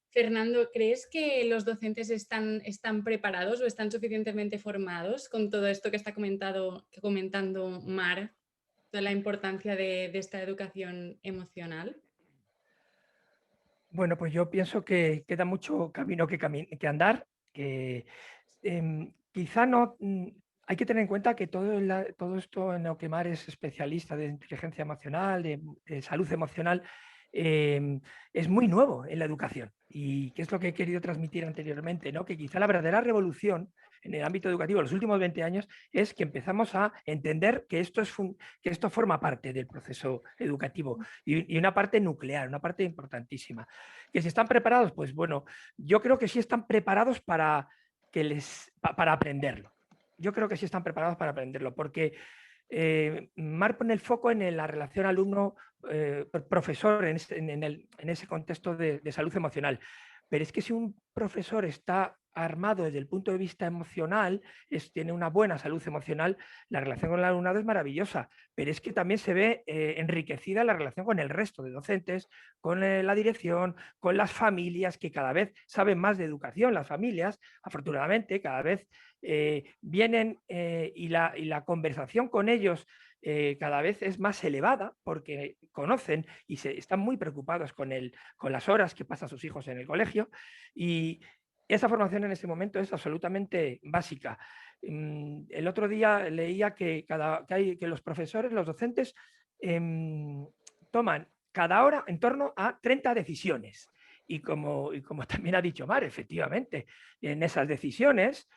[SPEAKER 1] Fernando, ¿crees que los docentes están preparados o están suficientemente formados con todo esto que está comentando Mar, toda la importancia de esta educación emocional?
[SPEAKER 4] Bueno, pues yo pienso que queda mucho camino que andar, que quizá no... hay que tener en cuenta que todo esto en lo que Mar es especialista de inteligencia emocional, de salud emocional, es muy nuevo en la educación. Y que es lo que he querido transmitir anteriormente, ¿no? Que quizá la verdadera revolución en el ámbito educativo en los últimos 20 años es que empezamos a entender que esto forma parte del proceso educativo y una parte nuclear, una parte importantísima. ¿Que si están preparados? Pues bueno, yo creo que sí están preparados para aprenderlo. Yo creo que sí están preparados para aprenderlo, porque Mar pone el foco en la relación alumno-profesor en ese contexto de salud emocional. Pero es que si un profesor está armado desde el punto de vista emocional, tiene una buena salud emocional, la relación con el alumnado es maravillosa, pero es que también se ve enriquecida la relación con el resto de docentes, con la dirección, con las familias, que cada vez saben más de educación. Las familias, afortunadamente, cada vez vienen y la conversación con ellos cada vez es más elevada porque conocen y están muy preocupados con las horas que pasan sus hijos en el colegio, y esa formación en este momento es absolutamente básica. El otro día leía que los profesores, los docentes, toman cada hora en torno a 30 decisiones. Y como también ha dicho Mar, efectivamente, en esas decisiones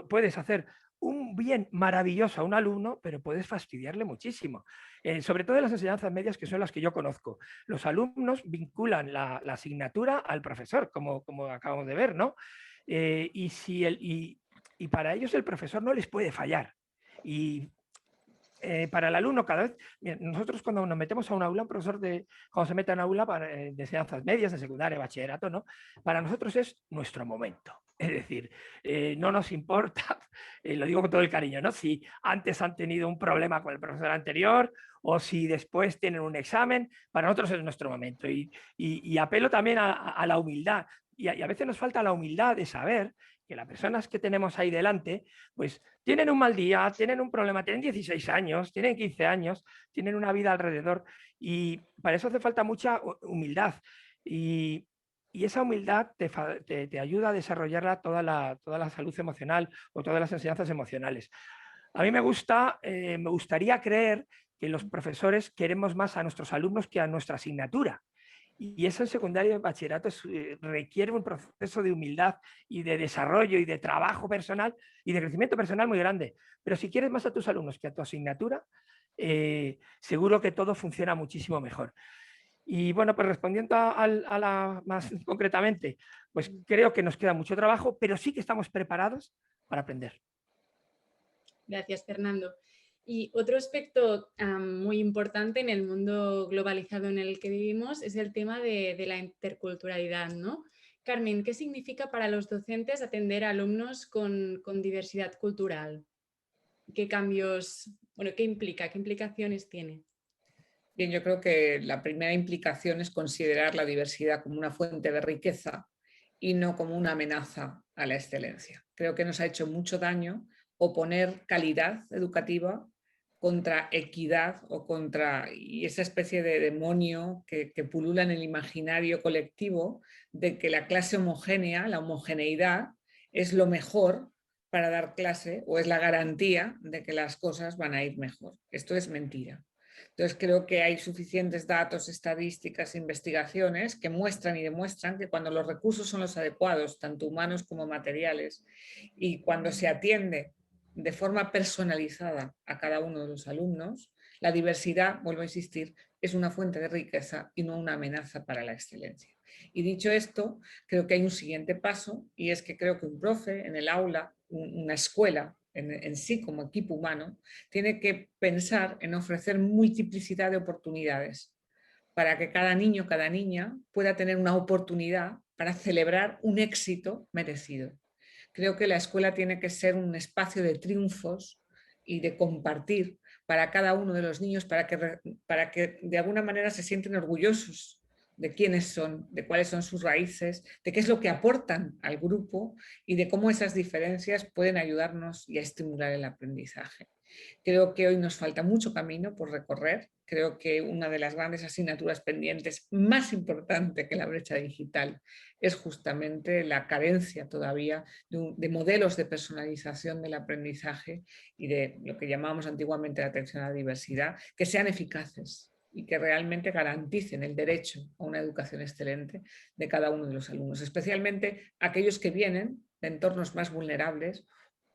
[SPEAKER 4] puedes hacer un bien maravilloso a un alumno, pero puedes fastidiarle muchísimo. Sobre todo en las enseñanzas medias, que son las que yo conozco. Los alumnos vinculan la asignatura al profesor, como acabamos de ver, ¿no? Y para ellos el profesor no les puede fallar. Y para el alumno cada vez, nosotros cuando nos metemos a un aula, un profesor cuando se mete a un aula de enseñanzas medias, de secundaria, bachillerato, ¿no? Para nosotros es nuestro momento. Es decir, no nos importa, lo digo con todo el cariño, ¿no? Si antes han tenido un problema con el profesor anterior o si después tienen un examen, para nosotros es nuestro momento. Y apelo también a la humildad. Y a veces nos falta la humildad de saber que las personas que tenemos ahí delante, pues tienen un mal día, tienen un problema, tienen 16 años, tienen 15 años, tienen una vida alrededor, y para eso hace falta mucha humildad. Y y esa humildad te ayuda a desarrollarla toda la salud emocional o todas las enseñanzas emocionales. A mí me gustaría creer que los profesores queremos más a nuestros alumnos que a nuestra asignatura. Y eso en secundaria y en bachillerato requiere un proceso de humildad y de desarrollo y de trabajo personal y de crecimiento personal muy grande. Pero si quieres más a tus alumnos que a tu asignatura, seguro que todo funciona muchísimo mejor. Y bueno, pues respondiendo a la más concretamente, pues creo que nos queda mucho trabajo, pero sí que estamos preparados para aprender.
[SPEAKER 1] Gracias, Fernando. Y otro aspecto muy importante en el mundo globalizado en el que vivimos es el tema de la interculturalidad, ¿no? Carmen, ¿qué significa para los docentes atender a alumnos con diversidad cultural? ¿Qué cambios, bueno, qué implica, qué implicaciones tiene?
[SPEAKER 3] Bien, yo creo que la primera implicación es considerar la diversidad como una fuente de riqueza y no como una amenaza a la excelencia. Creo que nos ha hecho mucho daño oponer calidad educativa contra equidad o contra y esa especie de demonio que pulula en el imaginario colectivo de que la clase homogénea, la homogeneidad, es lo mejor para dar clase o es la garantía de que las cosas van a ir mejor. Esto es mentira. Entonces creo que hay suficientes datos, estadísticas, investigaciones que muestran y demuestran que cuando los recursos son los adecuados, tanto humanos como materiales, y cuando se atiende de forma personalizada a cada uno de los alumnos, la diversidad, vuelvo a insistir, es una fuente de riqueza y no una amenaza para la excelencia. Y dicho esto, creo que hay un siguiente paso y es que creo que un profe en el aula, una escuela en sí como equipo humano, tiene que pensar en ofrecer multiplicidad de oportunidades para que cada niño, cada niña pueda tener una oportunidad para celebrar un éxito merecido. Creo que la escuela tiene que ser un espacio de triunfos y de compartir para cada uno de los niños para que de alguna manera se sienten orgullosos de quiénes son, de cuáles son sus raíces, de qué es lo que aportan al grupo y de cómo esas diferencias pueden ayudarnos y a estimular el aprendizaje. Creo que hoy nos falta mucho camino por recorrer. Creo que una de las grandes asignaturas pendientes más importante que la brecha digital es justamente la carencia todavía de modelos de personalización del aprendizaje y de lo que llamábamos antiguamente la atención a la diversidad, que sean eficaces y que realmente garanticen el derecho a una educación excelente de cada uno de los alumnos, especialmente aquellos que vienen de entornos más vulnerables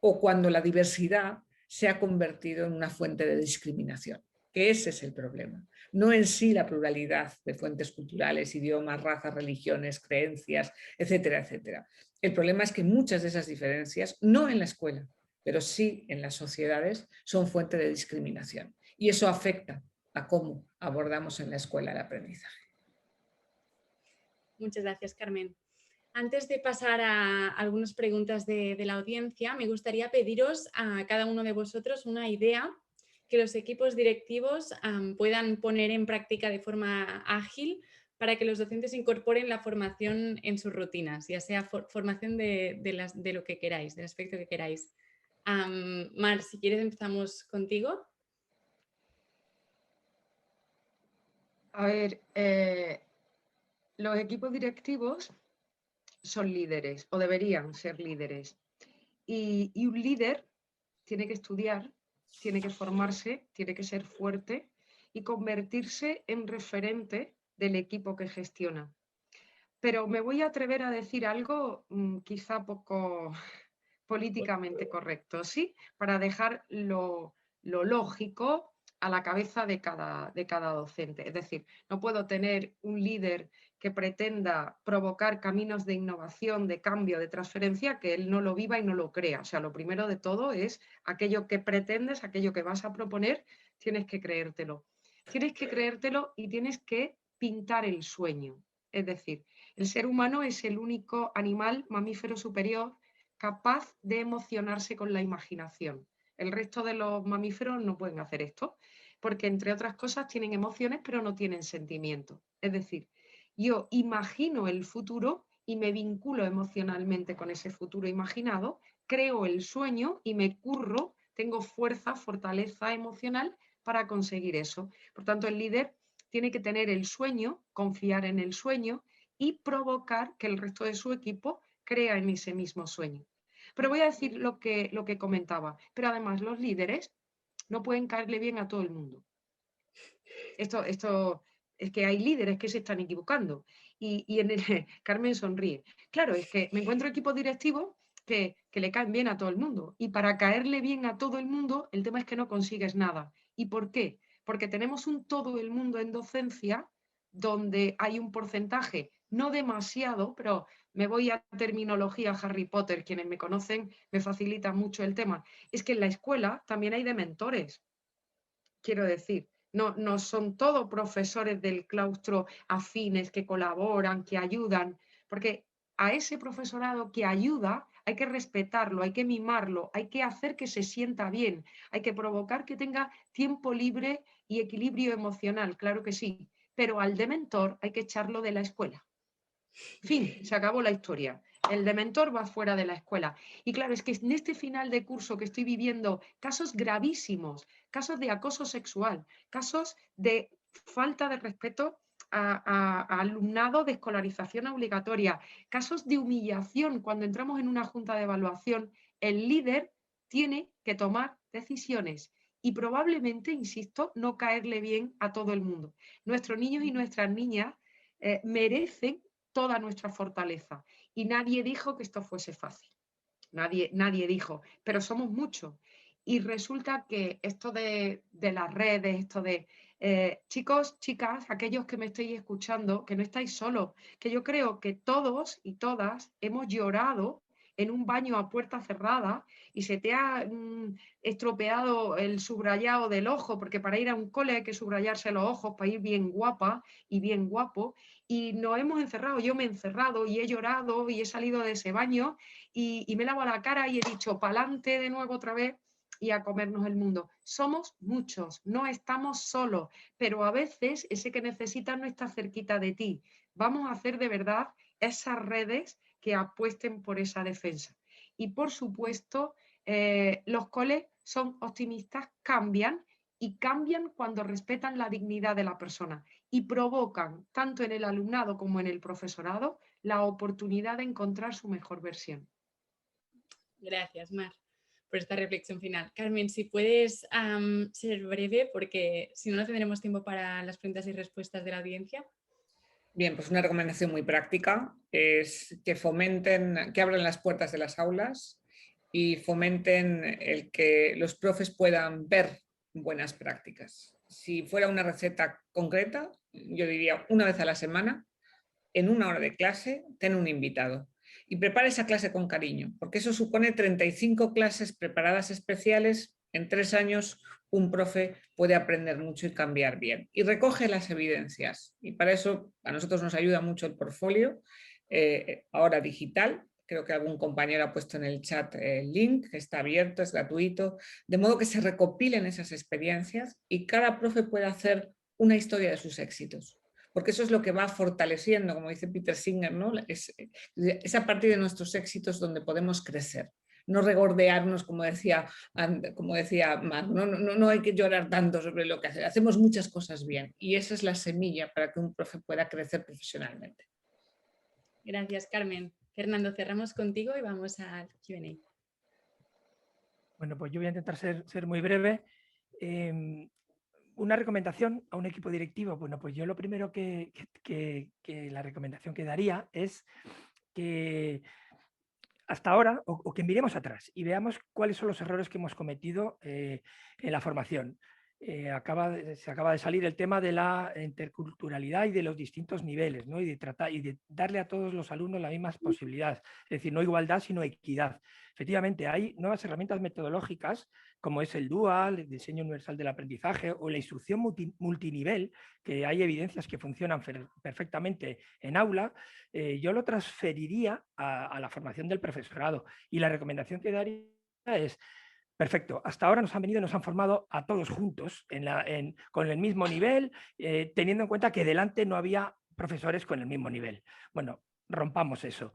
[SPEAKER 3] o cuando la diversidad se ha convertido en una fuente de discriminación, que ese es el problema. No en sí la pluralidad de fuentes culturales, idiomas, razas, religiones, creencias, etcétera, etcétera. El problema es que muchas de esas diferencias, no en la escuela, pero sí en las sociedades, son fuente de discriminación. Y eso afecta a cómo abordamos en la escuela el aprendizaje.
[SPEAKER 1] Muchas gracias, Carmen. Antes de pasar a algunas preguntas de la audiencia, me gustaría pediros a cada uno de vosotros una idea que los equipos directivos puedan poner en práctica de forma ágil para que los docentes incorporen la formación en sus rutinas, ya sea formación de lo que queráis, del aspecto que queráis. Mar, si quieres empezamos contigo.
[SPEAKER 2] A ver, los equipos directivos son líderes o deberían ser líderes. Y un líder tiene que estudiar, tiene que formarse, tiene que ser fuerte y convertirse en referente del equipo que gestiona. Pero me voy a atrever a decir algo quizá poco políticamente correcto, ¿sí? Para dejar lo lógico a la cabeza de cada docente. Es decir, no puedo tener un líder que pretenda provocar caminos de innovación, de cambio, de transferencia, que él no lo viva y no lo crea. O sea, lo primero de todo es aquello que pretendes, aquello que vas a proponer, tienes que creértelo. Tienes que creértelo y tienes que pintar el sueño. Es decir, el ser humano es el único animal mamífero superior capaz de emocionarse con la imaginación. El resto de los mamíferos no pueden hacer esto, porque entre otras cosas tienen emociones, pero no tienen sentimientos. Es decir, yo imagino el futuro y me vinculo emocionalmente con ese futuro imaginado, creo el sueño y me curro, tengo fuerza, fortaleza emocional para conseguir eso. Por tanto, el líder tiene que tener el sueño, confiar en el sueño y provocar que el resto de su equipo crea en ese mismo sueño. Pero voy a decir lo que comentaba, pero además los líderes no pueden caerle bien a todo el mundo. Esto es que hay líderes que se están equivocando y en el, Carmen sonríe. Claro, es que me encuentro equipos directivos que le caen bien a todo el mundo y para caerle bien a todo el mundo el tema es que no consigues nada. ¿Y por qué? Porque tenemos un todo el mundo en docencia donde hay un porcentaje, no demasiado, pero me voy a terminología Harry Potter, quienes me conocen me facilitan mucho el tema, es que en la escuela también hay de mentores. Quiero decir, no son todos profesores del claustro afines que colaboran, que ayudan, porque a ese profesorado que ayuda hay que respetarlo, hay que mimarlo, hay que hacer que se sienta bien, hay que provocar que tenga tiempo libre y equilibrio emocional, claro que sí, pero al de mentor hay que echarlo de la escuela. Fin, se acabó la historia. El dementor va fuera de la escuela. Y claro, es que en este final de curso que estoy viviendo casos gravísimos, casos de acoso sexual, casos de falta de respeto a alumnado de escolarización obligatoria, casos de humillación cuando entramos en una junta de evaluación, el líder tiene que tomar decisiones y probablemente, insisto, no caerle bien a todo el mundo. Nuestros niños y nuestras niñas merecen toda nuestra fortaleza. Y nadie dijo que esto fuese fácil. Nadie dijo, pero somos muchos. Y resulta que esto de las redes, esto de chicos, chicas, aquellos que me estáis escuchando, que no estáis solos, que yo creo que todos y todas hemos llorado en un baño a puerta cerrada y se te ha estropeado el subrayado del ojo, porque para ir a un cole hay que subrayarse los ojos para ir bien guapa y bien guapo, y nos hemos encerrado, yo me he encerrado y he llorado y he salido de ese baño y me lavo la cara y he dicho pa'lante de nuevo otra vez y a comernos el mundo. Somos muchos, no estamos solos, pero a veces ese que necesitas no está cerquita de ti. Vamos a hacer de verdad esas redes que apuesten por esa defensa. Y por supuesto, los coles son optimistas, cambian y cambian cuando respetan la dignidad de la persona y provocan, tanto en el alumnado como en el profesorado, la oportunidad de encontrar su mejor versión.
[SPEAKER 1] Gracias, Mar, por esta reflexión final. Carmen, si puedes ser breve, porque si no, no tendremos tiempo para las preguntas y respuestas de la audiencia.
[SPEAKER 3] Bien, pues una recomendación muy práctica es que fomenten, que abran las puertas de las aulas y fomenten el que los profes puedan ver buenas prácticas. Si fuera una receta concreta, yo diría una vez a la semana, en una hora de clase, ten un invitado. Y prepara esa clase con cariño, porque eso supone 35 clases preparadas especiales. En 3 años un profe puede aprender mucho y cambiar bien. Y recoge las evidencias. Y para eso a nosotros nos ayuda mucho el portfolio, ahora digital. Creo que algún compañero ha puesto en el chat el link, que está abierto, es gratuito. De modo que se recopilen esas experiencias y cada profe puede hacer una historia de sus éxitos. Porque eso es lo que va fortaleciendo, como dice Peter Singer, ¿no? Es a partir de nuestros éxitos donde podemos crecer. No regordearnos, como decía Marc, no hay que llorar tanto sobre lo que hacer. Hacemos muchas cosas bien y esa es la semilla para que un profe pueda crecer profesionalmente.
[SPEAKER 1] Gracias, Carmen. Fernando, cerramos contigo y vamos al Q&A.
[SPEAKER 4] Bueno, pues yo voy a intentar ser muy breve. Una recomendación a un equipo directivo. Bueno, pues yo lo primero que la recomendación que daría es que hasta ahora, o que miremos atrás y veamos cuáles son los errores que hemos cometido en la formación. Se acaba de salir el tema de la interculturalidad y de los distintos niveles, ¿no? y de darle a todos los alumnos las mismas posibilidades, es decir, no igualdad, sino equidad. Efectivamente, hay nuevas herramientas metodológicas como es el Dual, el diseño universal del aprendizaje o la instrucción multinivel, que hay evidencias que funcionan perfectamente en aula. Yo lo transferiría a la formación del profesorado y la recomendación que daría es: perfecto, hasta ahora nos han formado a todos juntos con el mismo nivel, teniendo en cuenta que delante no había profesores con el mismo nivel. Bueno, rompamos eso.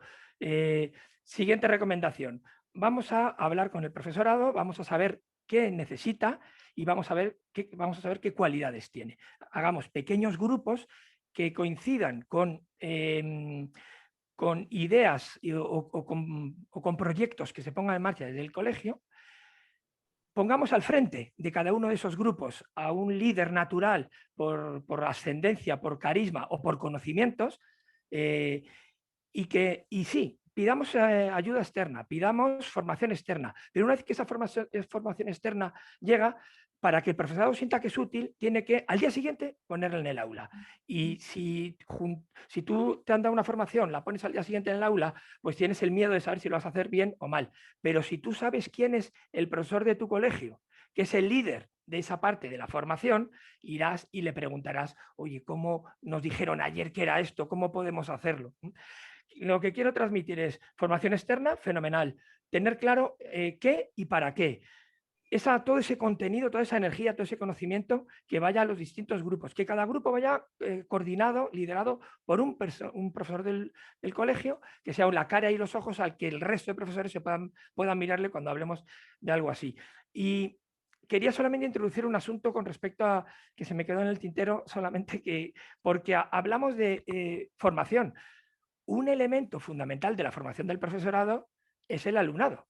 [SPEAKER 4] Siguiente recomendación. Vamos a hablar con el profesorado, vamos a saber qué necesita y vamos a saber qué cualidades tiene. Hagamos pequeños grupos que coincidan con ideas o con proyectos que se pongan en marcha desde el colegio, pongamos al frente de cada uno de esos grupos a un líder natural por ascendencia, por carisma o por conocimientos, y sí, pidamos ayuda externa, pidamos formación externa, pero una vez que esa formación externa llega, para que el profesorado sienta que es útil, tiene que al día siguiente ponerla en el aula. Y si tú te han dado una formación, la pones al día siguiente en el aula, pues tienes el miedo de saber si lo vas a hacer bien o mal. Pero si tú sabes quién es el profesor de tu colegio, que es el líder de esa parte de la formación, irás y le preguntarás, oye, ¿cómo nos dijeron ayer que era esto? ¿Cómo podemos hacerlo? Lo que quiero transmitir es formación externa, fenomenal. Tener claro qué y para qué. Todo ese contenido, toda esa energía, todo ese conocimiento que vaya a los distintos grupos, que cada grupo vaya coordinado, liderado por un profesor del colegio, que sea la cara y los ojos al que el resto de profesores puedan mirarle cuando hablemos de algo así. Y quería solamente introducir un asunto con respecto a que se me quedó en el tintero, solamente porque hablamos de formación. Un elemento fundamental de la formación del profesorado es el alumnado.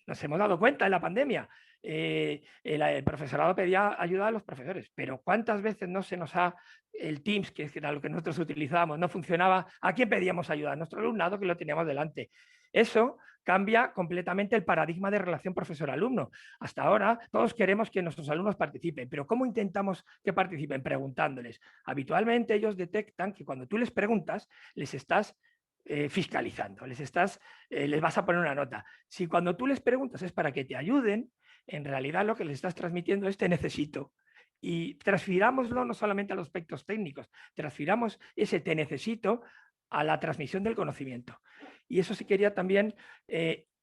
[SPEAKER 4] Nos hemos dado cuenta en la pandemia. El profesorado pedía ayuda a los profesores, pero ¿cuántas veces no se nos ha, el Teams, que era lo que nosotros utilizábamos, no funcionaba? ¿A quién pedíamos ayuda? A nuestro alumnado, que lo teníamos delante. Eso cambia completamente el paradigma de relación profesor-alumno. Hasta ahora todos queremos que nuestros alumnos participen, pero ¿cómo intentamos que participen? Preguntándoles. Habitualmente ellos detectan que cuando tú les preguntas, les estás fiscalizando, les vas a poner una nota. Si cuando tú les preguntas es para que te ayuden, en realidad lo que les estás transmitiendo es te necesito. Y transfirámoslo no solamente a los aspectos técnicos, transfiramos ese te necesito a la transmisión del conocimiento. Y eso sí quería también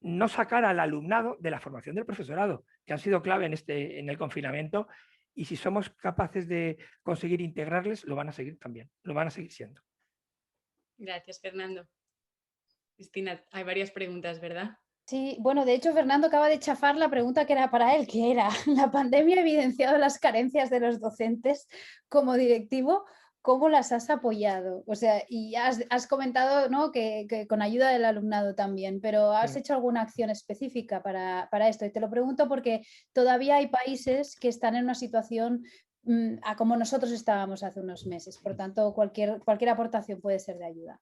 [SPEAKER 4] no sacar al alumnado de la formación del profesorado, que han sido clave en el confinamiento, y si somos capaces de conseguir integrarles, lo van a seguir también, lo van a seguir siendo.
[SPEAKER 1] Gracias, Fernando. Cristina, hay varias preguntas, ¿verdad?
[SPEAKER 5] Sí, bueno, de hecho Fernando acaba de chafar la pregunta que era para él, que era, la pandemia ha evidenciado las carencias de los docentes como directivo, ¿cómo las has apoyado? O sea, y has comentado, ¿no?, que con ayuda del alumnado también, pero ¿has hecho alguna acción específica para esto? Y te lo pregunto porque todavía hay países que están en una situación a como nosotros estábamos hace unos meses, por tanto cualquier aportación puede ser de ayuda.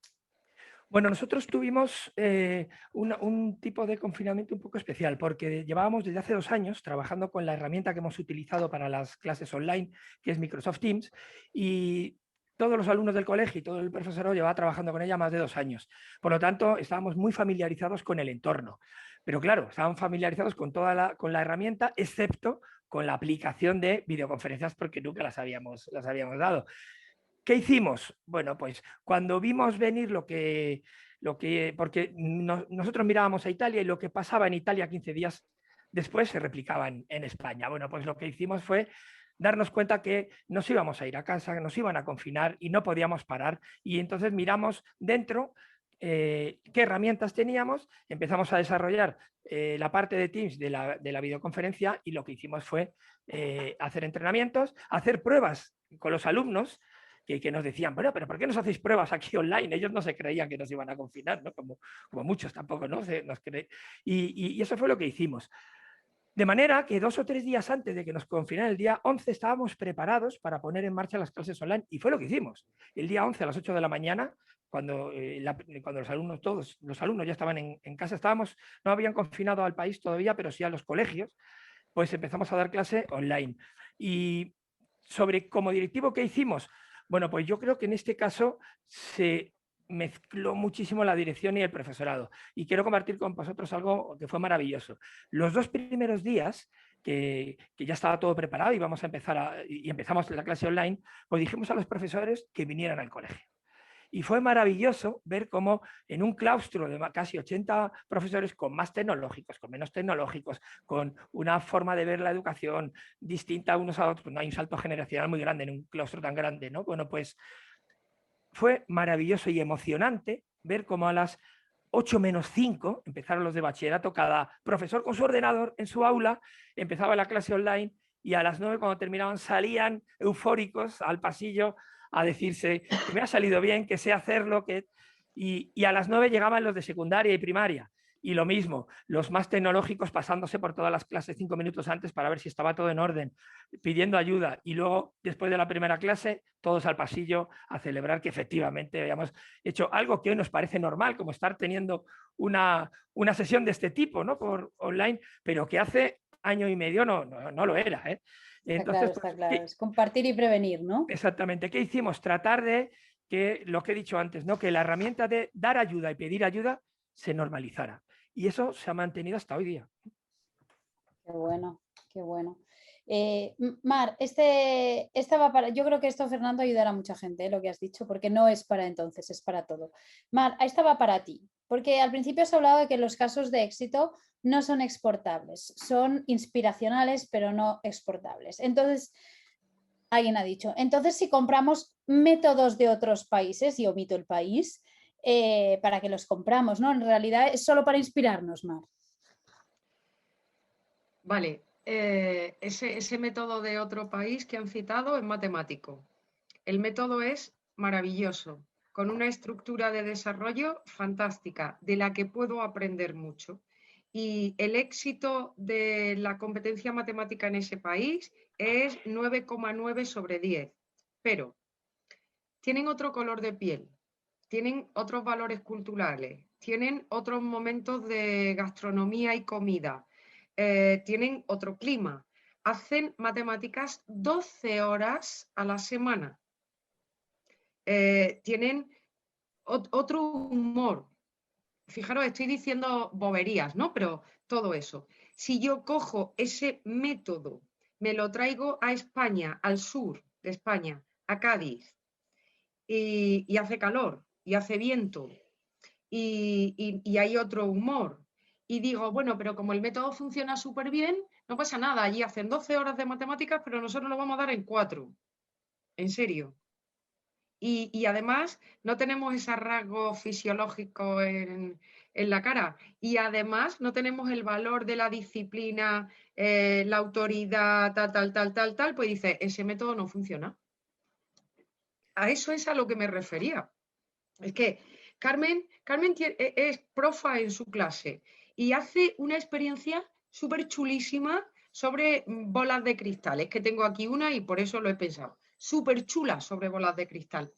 [SPEAKER 4] Bueno, nosotros tuvimos un tipo de confinamiento un poco especial, porque llevábamos desde hace 2 años trabajando con la herramienta que hemos utilizado para las clases online, que es Microsoft Teams, y todos los alumnos del colegio y todo el profesorado llevaba trabajando con ella más de 2 años. Por lo tanto, estábamos muy familiarizados con el entorno. Pero claro, estaban familiarizados con con la herramienta, excepto con la aplicación de videoconferencias, porque nunca las habíamos dado. ¿Qué hicimos? Bueno, pues cuando vimos venir porque nosotros mirábamos a Italia y lo que pasaba en Italia 15 días después se replicaba en España. Bueno, pues lo que hicimos fue darnos cuenta que nos íbamos a ir a casa, que nos iban a confinar y no podíamos parar. Y entonces miramos dentro qué herramientas teníamos, empezamos a desarrollar la parte de Teams de la videoconferencia, y lo que hicimos fue hacer entrenamientos, hacer pruebas con los alumnos, que nos decían, bueno, pero ¿por qué nos hacéis pruebas aquí online? Ellos no se creían que nos iban a confinar, ¿no? Como muchos tampoco, ¿no? Y eso fue lo que hicimos. De manera que 2 o 3 días antes de que nos confinaran, el día 11, estábamos preparados para poner en marcha las clases online, y fue lo que hicimos. El día 11 a las 8 de la mañana, cuando todos los alumnos ya estaban en casa, no habían confinado al país todavía, pero sí a los colegios, pues empezamos a dar clase online. Y como directivo, ¿qué hicimos? Bueno, pues yo creo que en este caso se mezcló muchísimo la dirección y el profesorado. Y quiero compartir con vosotros algo que fue maravilloso. Los 2 primeros días que ya estaba todo preparado y empezamos la clase online, pues dijimos a los profesores que vinieran al colegio. Y fue maravilloso ver cómo en un claustro de casi 80 profesores, con más tecnológicos, con menos tecnológicos, con una forma de ver la educación distinta unos a otros, pues no hay un salto generacional muy grande en un claustro tan grande, ¿no? Bueno, pues fue maravilloso y emocionante ver cómo a las 8 menos 5 empezaron los de bachillerato, cada profesor con su ordenador en su aula, empezaba la clase online, y a las 9, cuando terminaban, salían eufóricos al pasillo a decirse que me ha salido bien, que sé hacerlo, y a las 9 llegaban los de secundaria y primaria. Y lo mismo, los más tecnológicos pasándose por todas las clases 5 minutos antes para ver si estaba todo en orden, pidiendo ayuda. Y luego, después de la primera clase, todos al pasillo a celebrar que efectivamente habíamos hecho algo que hoy nos parece normal, como estar teniendo una sesión de este tipo, ¿no? Por online, pero que hace año y medio no lo era, ¿eh? Entonces,
[SPEAKER 5] Está claro. Es compartir y prevenir, ¿no?
[SPEAKER 4] exactamente. ¿Qué hicimos? Tratar de que lo que he dicho antes, ¿no? Que la herramienta de dar ayuda y pedir ayuda se normalizara. Y eso se ha mantenido hasta hoy día.
[SPEAKER 5] Qué bueno, qué bueno. Mar, esta va para. Yo creo que esto, Fernando, ayudará a mucha gente, lo que has dicho, porque no es para entonces, es para todo. Mar, esta va para ti, porque al principio has hablado de que los casos de éxito no son exportables, son inspiracionales, pero no exportables. Entonces, alguien ha dicho, entonces si compramos métodos de otros países, y omito el país, ¿para que los compramos? ¿No? En realidad es solo para inspirarnos, Mar.
[SPEAKER 2] Vale, ese método de otro país que han citado es matemático. El método es maravilloso, con una estructura de desarrollo fantástica, de la que puedo aprender mucho. Y el éxito de la competencia matemática en ese país es 9,9 sobre 10. Pero tienen otro color de piel, tienen otros valores culturales, tienen otros momentos de gastronomía y comida, tienen otro clima. Hacen matemáticas 12 horas a la semana. Tienen otro humor. Fijaros, estoy diciendo boberías, ¿no? Pero todo eso. Si yo cojo ese método, me lo traigo a España, al sur de España, a Cádiz, y hace calor, y hace viento, y hay otro humor. Y digo, bueno, pero como el método funciona súper bien, no pasa nada. Allí hacen 12 horas de matemáticas, pero nosotros lo vamos a dar en 4. En serio. Y además no tenemos ese rasgo fisiológico en la cara. Y además no tenemos el valor de la disciplina, la autoridad, tal. Pues dice, ese método no funciona. A eso es a lo que me refería. Es que Carmen es profa en su clase y hace una experiencia súper chulísima sobre bolas de cristales, que tengo aquí una y por eso lo he pensado. Súper chula sobre bolas de cristal.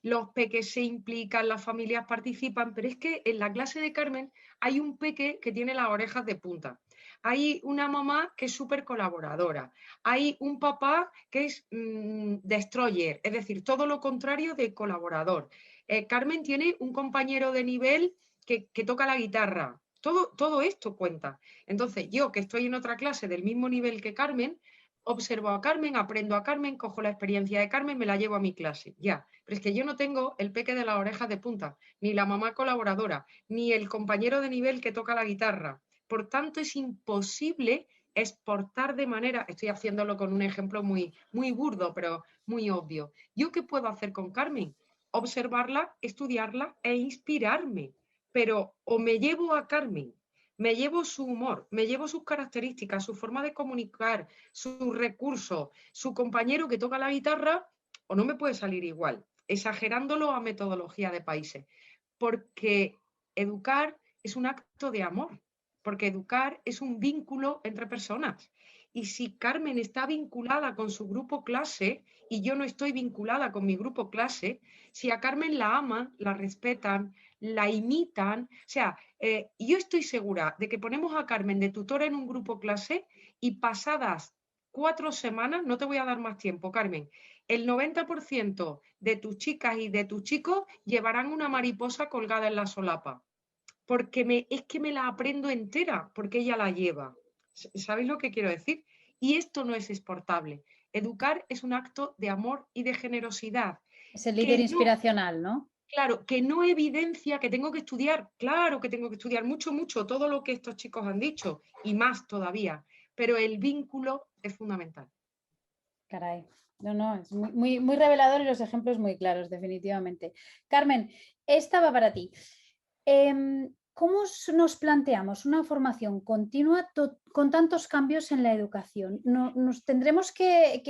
[SPEAKER 2] Los peques se implican, las familias participan, pero es que en la clase de Carmen hay un peque que tiene las orejas de punta. Hay una mamá que es súper colaboradora. Hay un papá que es destroyer, es decir, todo lo contrario de colaborador. Carmen tiene un compañero de nivel que toca la guitarra. Todo esto cuenta. Entonces, yo que estoy en otra clase del mismo nivel que Carmen, observo a Carmen, aprendo a Carmen, cojo la experiencia de Carmen, me la llevo a mi clase. Ya, pero es que yo no tengo el peque de las orejas de punta, ni la mamá colaboradora, ni el compañero de nivel que toca la guitarra. Por tanto, es imposible exportar de manera, estoy haciéndolo con un ejemplo muy, muy burdo, pero muy obvio. ¿Yo qué puedo hacer con Carmen? Observarla, estudiarla e inspirarme. Pero o me llevo a Carmen, me llevo su humor, me llevo sus características, su forma de comunicar, sus recursos, su compañero que toca la guitarra, o no me puede salir igual, exagerándolo a metodología de países. Porque educar es un acto de amor, porque educar es un vínculo entre personas. Y si Carmen está vinculada con su grupo clase y yo no estoy vinculada con mi grupo clase, si a Carmen la aman, la respetan, la imitan, o sea, yo estoy segura de que ponemos a Carmen de tutora en un grupo clase y pasadas 4 semanas, no te voy a dar más tiempo, Carmen, el 90% de tus chicas y de tus chicos llevarán una mariposa colgada en la solapa, porque es que me la aprendo entera, porque ella la lleva. ¿Sabéis lo que quiero decir? Y esto no es exportable. Educar es un acto de amor y de generosidad.
[SPEAKER 5] Es el líder inspiracional, ¿no?
[SPEAKER 2] Claro, que no evidencia que tengo que estudiar, claro que tengo que estudiar mucho, todo lo que estos chicos han dicho, y más todavía, pero el vínculo es fundamental.
[SPEAKER 5] Caray. No, es muy, muy revelador y los ejemplos muy claros, definitivamente. Carmen, esta va para ti. ¿Cómo nos planteamos una formación continua con tantos cambios en la educación? ¿Nos tendremos que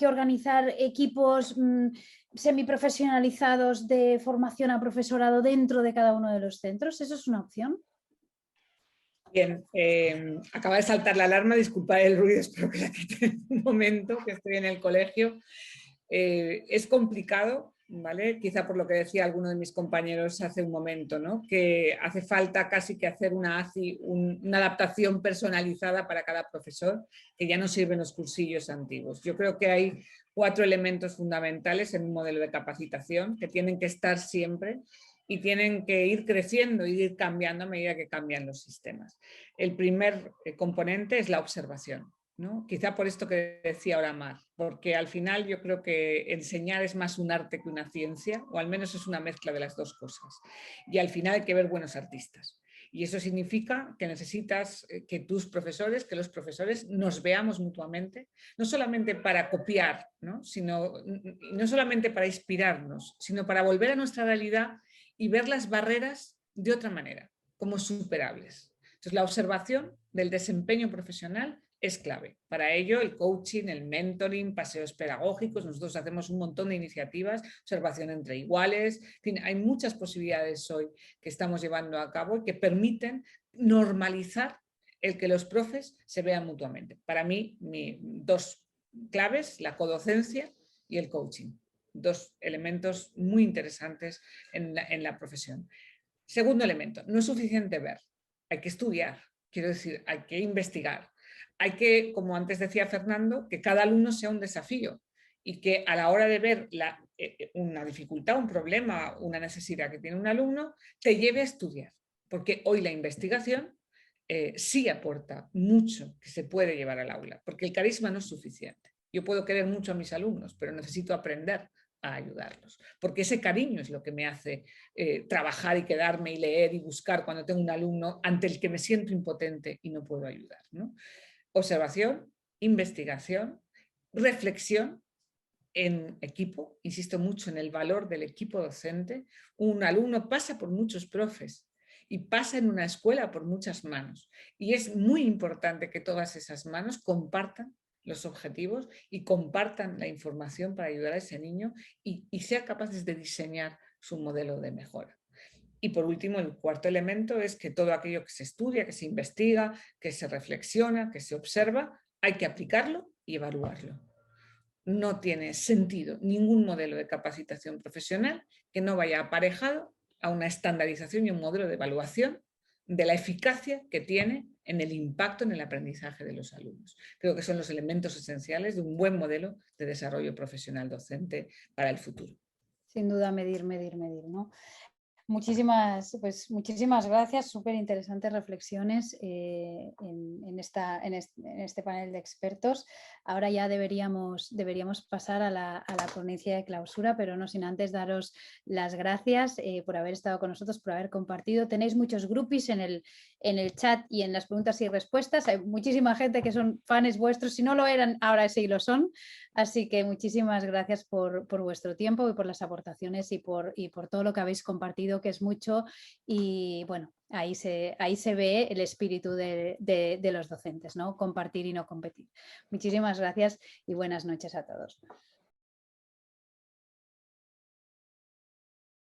[SPEAKER 5] organizar equipos semiprofesionalizados de formación a profesorado dentro de cada uno de los centros? ¿Eso es una opción?
[SPEAKER 3] Bien, acaba de saltar la alarma, disculpad el ruido, espero que la quite un momento, que estoy en el colegio. Es complicado, ¿vale? Quizá por lo que decía alguno de mis compañeros hace un momento, ¿no? Que hace falta casi que hacer una adaptación personalizada para cada profesor, que ya no sirven los cursillos antiguos. Yo creo que hay 4 elementos fundamentales en un modelo de capacitación que tienen que estar siempre y tienen que ir creciendo y ir cambiando a medida que cambian los sistemas. El primer componente es la observación, ¿no? Quizá por esto que decía ahora Mar, porque al final yo creo que enseñar es más un arte que una ciencia, o al menos es una mezcla de las dos cosas. Y al final hay que ver buenos artistas. Y eso significa que necesitas que tus profesores, que los profesores nos veamos mutuamente, no solamente para copiar, ¿no? No solamente para inspirarnos, sino para volver a nuestra realidad y ver las barreras de otra manera, como superables. Entonces, la observación del desempeño profesional es clave. Para ello, el coaching, el mentoring, paseos pedagógicos, nosotros hacemos un montón de iniciativas, observación entre iguales, en fin, hay muchas posibilidades hoy que estamos llevando a cabo y que permiten normalizar el que los profes se vean mutuamente. Para mí, 2 claves, la codocencia y el coaching. 2 elementos muy interesantes en la profesión. Segundo elemento, no es suficiente ver, hay que estudiar, quiero decir, hay que investigar. Hay que, como antes decía Fernando, que cada alumno sea un desafío y que a la hora de ver una dificultad, un problema, una necesidad que tiene un alumno, te lleve a estudiar. Porque hoy la investigación sí aporta mucho que se puede llevar al aula, porque el carisma no es suficiente. Yo puedo querer mucho a mis alumnos, pero necesito aprender a ayudarlos, porque ese cariño es lo que me hace trabajar y quedarme y leer y buscar cuando tengo un alumno ante el que me siento impotente y no puedo ayudar, ¿no? Observación, investigación, reflexión en equipo, insisto mucho en el valor del equipo docente. Un alumno pasa por muchos profes y pasa en una escuela por muchas manos y es muy importante que todas esas manos compartan los objetivos y compartan la información para ayudar a ese niño y sean capaces de diseñar su modelo de mejora. Y por último, el cuarto elemento es que todo aquello que se estudia, que se investiga, que se reflexiona, que se observa, hay que aplicarlo y evaluarlo. No tiene sentido ningún modelo de capacitación profesional que no vaya aparejado a una estandarización y un modelo de evaluación de la eficacia que tiene en el impacto en el aprendizaje de los alumnos. Creo que son los elementos esenciales de un buen modelo de desarrollo profesional docente para el futuro.
[SPEAKER 5] Sin duda, medir, ¿no? Muchísimas gracias, súper interesantes reflexiones en este panel de expertos. Ahora ya deberíamos pasar a la ponencia de clausura, pero no sin antes daros las gracias por haber estado con nosotros, por haber compartido. Tenéis muchos grupis en el chat y en las preguntas y respuestas. Hay muchísima gente que son fans vuestros, si no lo eran, ahora sí lo son. Así que muchísimas gracias por vuestro tiempo y por las aportaciones y por todo lo que habéis compartido, que es mucho, y bueno, ahí se ve el espíritu de los docentes, ¿no? Compartir y no competir. Muchísimas gracias y buenas noches a todos.